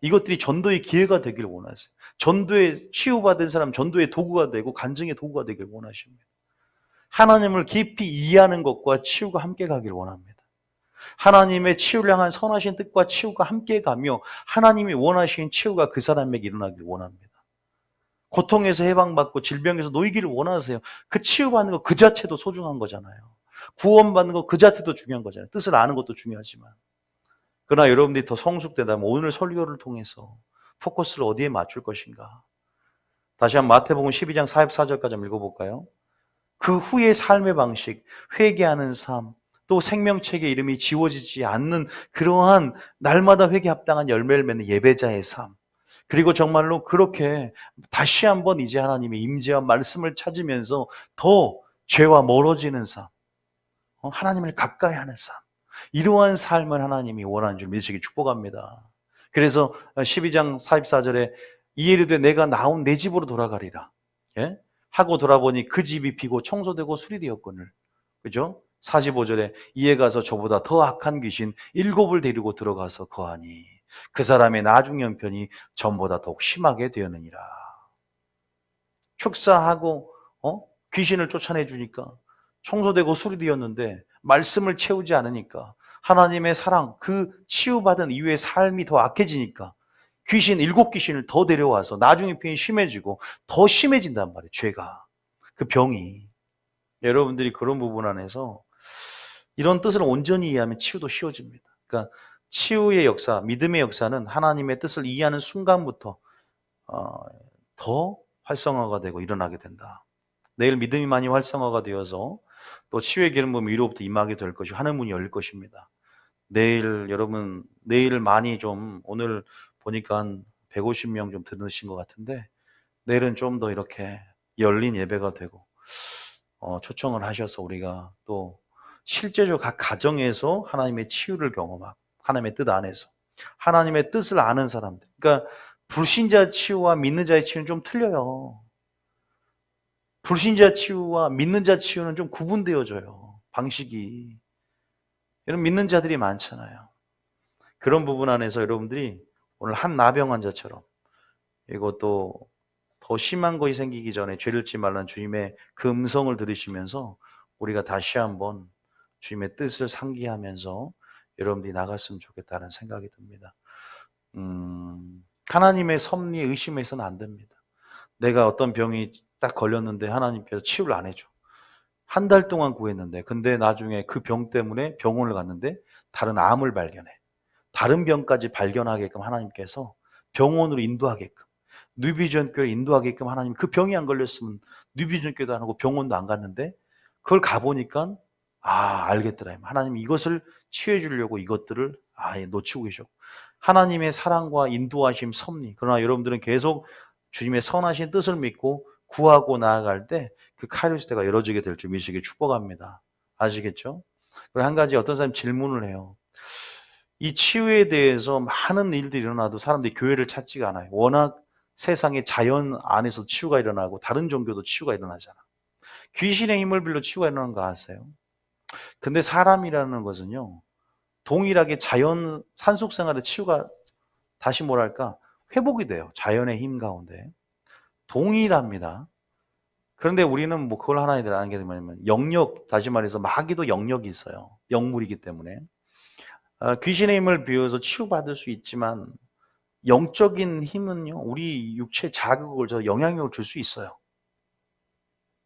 이것들이 전도의 기회가 되길 원하세요. 전도에 치유받은 사람, 전도의 도구가 되고, 간증의 도구가 되길 원하십니다. 하나님을 깊이 이해하는 것과 치유가 함께 가길 원합니다. 하나님의 치유를 향한 선하신 뜻과 치유가 함께 가며 하나님이 원하시는 치유가 그 사람에게 일어나길 원합니다. 고통에서 해방받고 질병에서 놓이기를 원하세요. 그 치유받는 것 그 자체도 소중한 거잖아요. 구원받는 것 그 자체도 중요한 거잖아요. 뜻을 아는 것도 중요하지만. 그러나 여러분들이 더 성숙되다면 오늘 설교를 통해서 포커스를 어디에 맞출 것인가? 다시 한번 마태복음 12장 44절까지 한번 읽어볼까요? 그 후의 삶의 방식, 회개하는 삶, 또 생명책의 이름이 지워지지 않는 그러한 날마다 회개 합당한 열매를 맺는 예배자의 삶, 그리고 정말로 그렇게 다시 한번 이제 하나님의 임재와 말씀을 찾으면서 더 죄와 멀어지는 삶, 하나님을 가까이 하는 삶, 이러한 삶을 하나님이 원하는 줄 믿으시기 축복합니다. 그래서 12장 44절에 이에르되 내가 나온 내 집으로 돌아가리라, 예? 하고 돌아보니 그 집이 비고 청소되고 수리되었거늘. 그죠? 45절에 이에 가서 저보다 더 악한 귀신 7을 데리고 들어가서 거하니 그 사람의 나중 형편이 전보다 더욱 심하게 되었느니라. 축사하고 귀신을 쫓아내 주니까 청소되고 수리되었는데 말씀을 채우지 않으니까 하나님의 사랑, 그 치유받은 이후의 삶이 더 악해지니까 귀신 7귀신을 더 데려와서 나중에 편이 심해지고 더 심해진단 말이에요. 죄가, 그 병이. 여러분들이 그런 부분 안에서 이런 뜻을 온전히 이해하면 치유도 쉬워집니다. 그러니까 치유의 역사, 믿음의 역사는 하나님의 뜻을 이해하는 순간부터 더 활성화가 되고 일어나게 된다. 내일 믿음이 많이 활성화가 되어서 또 치유의 기름 부음이 위로부터 임하게 될 것이고 하늘 문이 열릴 것입니다. 내일 많이 좀, 오늘 보니까 한 150명 좀 들으신 것 같은데 내일은 좀 더 이렇게 열린 예배가 되고 초청을 하셔서 우리가 또 실제적으로 각 가정에서 하나님의 치유를 경험하고 하나님의 뜻 안에서 하나님의 뜻을 아는 사람들, 그러니까 불신자 치유와 믿는 자의 치유는 좀 틀려요. 불신자 치유와 믿는 자 치유는 좀 구분되어져요, 방식이. 여러분, 믿는 자들이 많잖아요. 그런 부분 안에서 여러분들이 오늘 한 나병 환자처럼 이것도 더 심한 것이 생기기 전에 죄를 짓지 말라는 주님의 그 음성을 들으시면서 우리가 다시 한번 주님의 뜻을 상기하면서 여러분들이 나갔으면 좋겠다는 생각이 듭니다. 하나님의 섭리에 의심해서는 안 됩니다. 내가 어떤 병이 딱 걸렸는데 하나님께서 치유를 안 해줘. 한 달 동안 구했는데 근데 나중에 그 병 때문에 병원을 갔는데 다른 암을 발견해. 다른 병까지 발견하게끔 하나님께서 병원으로 인도하게끔, 뉴비전 교회를 인도하게끔 하나님, 그 병이 안 걸렸으면 뉴비전 교회도 안 하고 병원도 안 갔는데 그걸 가보니까 알겠더라. 하나님 이것을 치유해 주려고 이것들을 아예 놓치고 계셨고, 하나님의 사랑과 인도하심, 섭리. 그러나 여러분들은 계속 주님의 선하신 뜻을 믿고 구하고 나아갈 때 그 카이로스대가 열어지게 될 줄 믿으시길 축복합니다. 아시겠죠? 그리고 한 가지 어떤 사람이 질문을 해요. 이 치유에 대해서 많은 일들이 일어나도 사람들이 교회를 찾지가 않아요. 워낙 세상에 자연 안에서 치유가 일어나고 다른 종교도 치유가 일어나잖아. 귀신의 힘을 빌려 치유가 일어나는 거 아세요? 근데 사람이라는 것은요, 동일하게 자연 산속 생활의 치유가 다시 뭐랄까 회복이 돼요. 자연의 힘 가운데 동일합니다. 그런데 우리는 뭐 그걸 하나 아는 게 뭐냐면 영역, 다시 말해서 마귀도 영역이 있어요. 영물이기 때문에 귀신의 힘을 비워서 치유받을 수 있지만 영적인 힘은요, 우리 육체 자극을 저 영향력을 줄 수 있어요.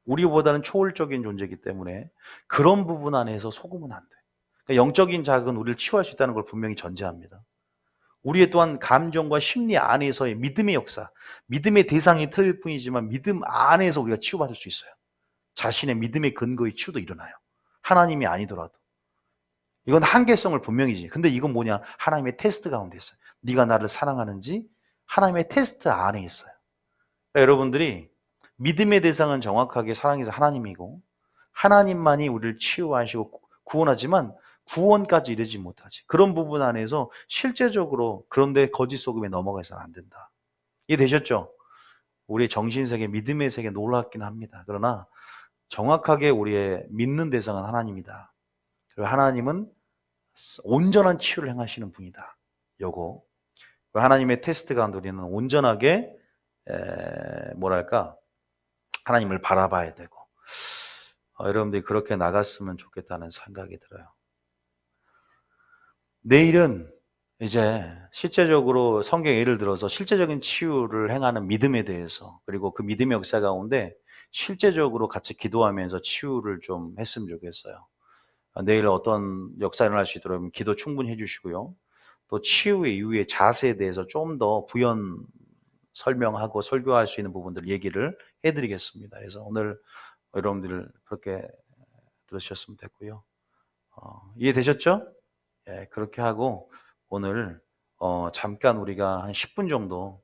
우리보다는 초월적인 존재이기 때문에 그런 부분 안에서 속으면 안 돼. 그러니까 영적인 자극은 우리를 치유할 수 있다는 걸 분명히 전제합니다. 우리의 또한 감정과 심리 안에서의 믿음의 역사, 믿음의 대상이 틀릴 뿐이지만 믿음 안에서 우리가 치유받을 수 있어요. 자신의 믿음의 근거의 치유도 일어나요. 하나님이 아니더라도. 이건 한계성을 분명히지. 근데 이건 뭐냐? 하나님의 테스트 가운데 있어요. 네가 나를 사랑하는지 하나님의 테스트 안에 있어요. 그러니까 여러분들이 믿음의 대상은 정확하게 사랑해서 하나님이고 하나님만이 우리를 치유하시고 구원하지만 구원까지 이르지 못하지. 그런 부분 안에서 실제적으로 그런데 거짓 소금에 넘어가서는 안 된다. 이해되셨죠? 우리의 정신세계, 믿음의 세계 놀랍긴 합니다. 그러나 정확하게 우리의 믿는 대상은 하나님이다. 그리고 하나님은 온전한 치유를 행하시는 분이다. 요거 하나님의 테스트 가운데 우리는 온전하게 뭐랄까 하나님을 바라봐야 되고 여러분들이 그렇게 나갔으면 좋겠다는 생각이 들어요. 내일은 이제 실제적으로 성경 예를 들어서 실제적인 치유를 행하는 믿음에 대해서 그리고 그 믿음의 역사 가운데 실제적으로 같이 기도하면서 치유를 좀 했으면 좋겠어요. 내일 어떤 역사 일어날 수 있도록 기도 충분히 해주시고요. 또 치유 이후의 자세에 대해서 좀 더 부연 설명하고 설교할 수 있는 부분들 얘기를 해드리겠습니다. 그래서 오늘 여러분들 그렇게 들으셨으면 됐고요. 이해되셨죠? 예, 그렇게 하고 오늘 잠깐 우리가 한 10분 정도